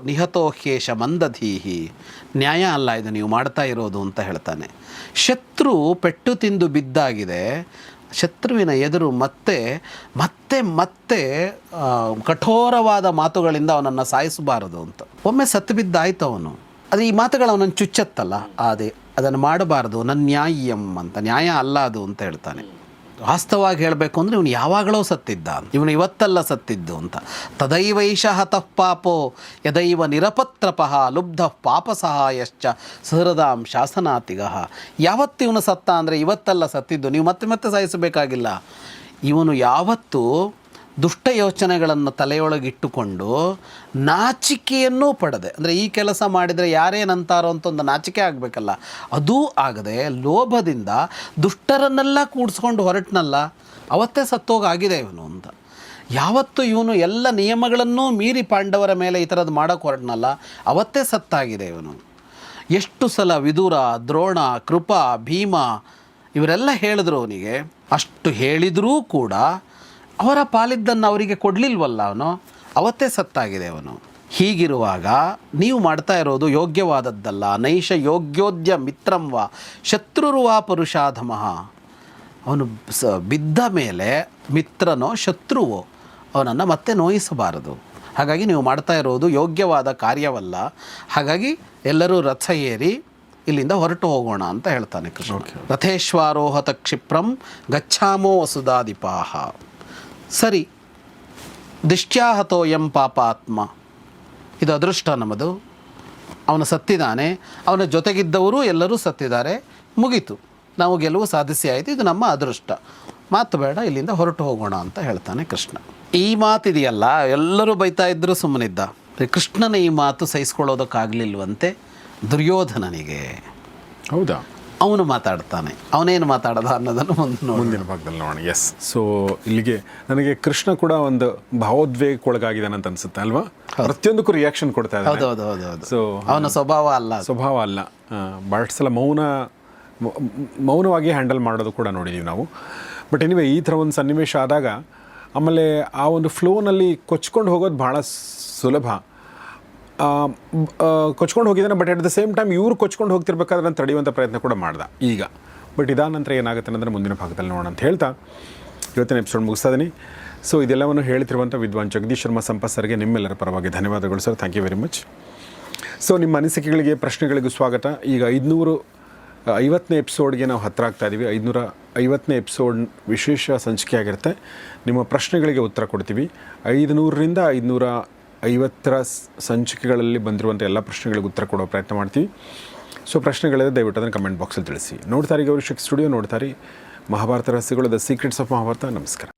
ನಿಹತೋ ಕೇಶ ಮಂದಧೀಹಿ. ನ್ಯಾಯ ಅಲ್ಲ ಇದು ನೀವು ಮಾಡ್ತಾ ಇರೋದು ಅಂತ ಹೇಳ್ತಾನೆ. ಶತ್ರು ಪೆಟ್ಟು ತಿಂದು ಬಿದ್ದಾಗಿದೆ, ಶತ್ರುವಿನ ಎದುರು ಮತ್ತೆ ಮತ್ತೆ ಮತ್ತೆ ಕಠೋರವಾದ ಮಾತುಗಳಿಂದ ಅವನನ್ನು ಸಾಯಿಸಬಾರದು ಅಂತ. ಒಮ್ಮೆ ಸತ್ತು ಬಿದ್ದಾಯ್ತು ಅವನು, ಅದು ಈ ಮಾತುಗಳು ಅವನನ್ನು ಚುಚ್ಚತ್ತಲ್ಲ, ಅದನ್ನು ಮಾಡಬಾರ್ದು. ನನ್ನ ನ್ಯಾಯಂ ಅಂತ, ನ್ಯಾಯ ಅಲ್ಲ ಅದು ಅಂತ ಹೇಳ್ತಾನೆ. ವಾಸ್ತವವಾಗಿ ಹೇಳಬೇಕು ಅಂದರೆ ಇವನು ಯಾವಾಗಲೋ ಸತ್ತಿದ್ದ, ಇವನು ಇವತ್ತಲ್ಲ ಸತ್ತಿದ್ದು ಅಂತ. ತದೈವೈಷ ಹತಃ ಪಾಪೋ ಯದೈವ ನಿರಪತ್ರಪಃ ಲುಬ್ಧ ಪಾಪ ಸಹಾಯಶ್ಚ ಸಹೃದಾಂ ಶಾಸನಾತಿಗಃ. ಯಾವತ್ತು ಇವನು ಸತ್ತ ಅಂದರೆ ಇವತ್ತಲ್ಲ ಸತ್ತಿದ್ದು, ನೀವು ಮತ್ತೆ ಮತ್ತೆ ಸಾಯಿಸಬೇಕಾಗಿಲ್ಲ. ಇವನು ಯಾವತ್ತು ದುಷ್ಟ ಯೋಚನೆಗಳನ್ನು ತಲೆಯೊಳಗಿಟ್ಟುಕೊಂಡು ನಾಚಿಕೆಯನ್ನೂ ಪಡೆದೆ, ಅಂದರೆ ಈ ಕೆಲಸ ಮಾಡಿದರೆ ಯಾರೇನಂತಾರೋ ಅಂತ ಒಂದು ನಾಚಿಕೆ ಆಗಬೇಕಲ್ಲ, ಅದೂ ಆಗದೆ ಲೋಭದಿಂದ ದುಷ್ಟರನ್ನೆಲ್ಲ ಕೂಡಿಸ್ಕೊಂಡು ಹೊರಟನಲ್ಲ, ಅವತ್ತೇ ಸತ್ತೋಗಾಗಿದೆ ಇವನು ಅಂತ. ಯಾವತ್ತು ಇವನು ಎಲ್ಲ ನಿಯಮಗಳನ್ನೂ ಮೀರಿ ಪಾಂಡವರ ಮೇಲೆ ಈ ಥರದ್ದು ಮಾಡೋಕ್ಕೆ ಹೊರಟನಲ್ಲ, ಅವತ್ತೇ ಸತ್ತಾಗಿದೆ ಇವನು. ಎಷ್ಟು ಸಲ ವಿದುರ, ದ್ರೋಣ, ಕೃಪ, ಭೀಮ ಇವರೆಲ್ಲ ಹೇಳಿದ್ರು ಅವನಿಗೆ. ಅಷ್ಟು ಹೇಳಿದರೂ ಕೂಡ ಅವರ ಪಾಲಿದ್ದನ್ನು ಅವರಿಗೆ ಕೊಡಲಿಲ್ವಲ್ಲ ಅವನು, ಅವತ್ತೇ ಸತ್ತಾಗಿದೆ ಅವನು. ಹೀಗಿರುವಾಗ ನೀವು ಮಾಡ್ತಾ ಇರೋದು ಯೋಗ್ಯವಾದದ್ದಲ್ಲ. ನೈಷ ಯೋಗ್ಯೋದ್ಯ ಮಿತ್ರಂವ ಶತ್ರುರುವ ಪುರುಷಾಧಮಃ. ಅವನು ಬಿದ್ದ ಮೇಲೆ ಮಿತ್ರನೋ ಶತ್ರುವೋ ಅವನನ್ನು ಮತ್ತೆ ನೋಯಿಸಬಾರದು. ಹಾಗಾಗಿ ನೀವು ಮಾಡ್ತಾ ಇರೋದು ಯೋಗ್ಯವಾದ ಕಾರ್ಯವಲ್ಲ. ಹಾಗಾಗಿ ಎಲ್ಲರೂ ರಥ ಏರಿ ಇಲ್ಲಿಂದ ಹೊರಟು ಹೋಗೋಣ ಅಂತ ಹೇಳ್ತಾನೆ ಕೃಷ್ಣ. ರಥೇಶ್ವಾರೋಹತ ಕ್ಷಿಪ್ರಂ ಗಚ್ಛಾಮೋ ವಸುಧಾದಿಪಾಹ. ಸರಿ, ದಿಷ್ಟ್ಯಾಹತೋ ಎಂ ಪಾಪಾತ್ಮ. ಇದು ಅದೃಷ್ಟ ನಮ್ಮದು. ಅವನು ಸತ್ತಿದ್ದಾನೆ, ಅವನ ಜೊತೆಗಿದ್ದವರು ಎಲ್ಲರೂ ಸತ್ತಿದ್ದಾರೆ, ಮುಗೀತು, ನಾವು ಗೆಲುವು ಸಾಧಿಸಿ ಆಯಿತು, ಇದು ನಮ್ಮ ಅದೃಷ್ಟ, ಮಾತು ಬೇಡ, ಇಲ್ಲಿಂದ ಹೊರಟು ಹೋಗೋಣ ಅಂತ ಹೇಳ್ತಾನೆ ಕೃಷ್ಣ. ಈ ಮಾತಿದೆಯಲ್ಲ, ಎಲ್ಲರೂ ಬೈತಾ ಇದ್ದರೂ ಸುಮ್ಮನಿದ್ದ. ಕೃಷ್ಣನ ಈ ಮಾತು ಸಹಿಸ್ಕೊಳ್ಳೋದಕ್ಕಾಗಲಿಲ್ವಂತೆ ದುರ್ಯೋಧನನಿಗೆ. ಹೌದಾ? ಅವನು ಮಾತಾಡ್ತಾನೆ. ಅವನೇನು ಮಾತಾಡೋದ ಅನ್ನೋದನ್ನು ಮುಂದಿನ ಭಾಗದಲ್ಲಿ ನೋಡೋಣ. ಎಸ್. ಸೊ ಇಲ್ಲಿಗೆ ನನಗೆ ಕೃಷ್ಣ ಕೂಡ ಒಂದು ಭಾವೋದ್ವೇಗಕ್ಕೊಳಗಾಗಿದ್ದಾನೆ ಅಂತ ಅನ್ಸುತ್ತೆ ಅಲ್ವಾ? ಪ್ರತಿಯೊಂದಕ್ಕೂ ರಿಯಾಕ್ಷನ್ ಕೊಡ್ತಾ ಇದ್ದಾನೆ. ಹೌದು. ಸೊ ಅವನ ಸ್ವಭಾವ ಅಲ್ಲ. ಭಾಳಷ್ಟು ಸಲ ಮೌನವಾಗಿ ಹ್ಯಾಂಡಲ್ ಮಾಡೋದು ಕೂಡ ನೋಡಿದ್ದೀವಿ ನಾವು. ಬಟ್ ಎನಿವೆ ಈ ಥರ ಒಂದು ಸನ್ನಿವೇಶ ಆದಾಗ ಆಮೇಲೆ ಆ ಒಂದು ಫ್ಲೋನಲ್ಲಿ ಕೊಚ್ಕೊಂಡು ಹೋಗೋದು ಭಾಳ ಸುಲಭ. ಕೊಚ್ಕೊಂಡು ಹೋಗಿದ್ದಾನೆ, but at the same time ಇವರು ಕೊಚ್ಕೊಂಡು ಹೋಗ್ತಿರ್ಬೇಕಾದ್ರೆ ನಾನು ತಡೆಯುವಂಥ ಪ್ರಯತ್ನ ಕೂಡ ಮಾಡ್ದೆ ಈಗ. ಬಟ್ ಇದಾದ ನಂತರ ಏನಾಗುತ್ತೆ ಅಂದರೆ ಮುಂದಿನ ಭಾಗದಲ್ಲಿ ನೋಡೋಣ ಅಂತ ಹೇಳ್ತಾ ಇವತ್ತಿನ ಎಪಿಸೋಡ್ ಮುಗಿಸ್ತಾ ಇದ್ದೀನಿ. ಸೊ ಇದೆಲ್ಲವನ್ನು ಹೇಳ್ತಿರುವಂಥ ವಿದ್ವಾನ್ ಜಗದೀಶ್ ಶರ್ಮಾ ಸಂಪತ್ ಸರ್ಗೆ ನಿಮ್ಮೆಲ್ಲರ ಪರವಾಗಿ ಧನ್ಯವಾದಗಳು sir. Thank you very much. So ನಿಮ್ಮ ಅನಿಸಿಕೆಗಳಿಗೆ ಪ್ರಶ್ನೆಗಳಿಗೂ ಸ್ವಾಗತ. ಈಗ 550ನೇ ಎಪಿಸೋಡ್ಗೆ ನಾವು ಹತ್ತಿರ ಆಗ್ತಾ ಇದ್ದೀವಿ. 550ನೇ ಎಪಿಸೋಡ್ ವಿಶೇಷ ಸಂಚಿಕೆ ಆಗಿರುತ್ತೆ. ನಿಮ್ಮ ಪ್ರಶ್ನೆಗಳಿಗೆ ಉತ್ತರ ಕೊಡ್ತೀವಿ. 500ರಿಂದ 550ರ ಸಂಚಿಕೆಗಳಲ್ಲಿ ಬಂದಿರುವಂಥ ಎಲ್ಲ ಪ್ರಶ್ನೆಗಳಿಗೆ ಉತ್ತರ ಕೊಡೋ ಪ್ರಯತ್ನ ಮಾಡ್ತೀವಿ. ಸೊ ಪ್ರಶ್ನೆಗಳಿದೆ, ದಯವಿಟ್ಟು ಅದನ್ನು ಕಮೆಂಟ್ ಬಾಕ್ಸಲ್ಲಿ ತಿಳಿಸಿ. ನೋಡ್ತಾರೆ ಗೌರಿ ಶೆಕ್ ಸ್ಟುಡಿಯೋ, ನೋಡ್ತಾರೆ ಮಹಾಭಾರತ ರಹಸ್ಯಗಳು, ದ ಸೀಕ್ರೆಟ್ಸ್ ಆಫ್ ಮಹಾಭಾರತ. ನಮಸ್ಕಾರ.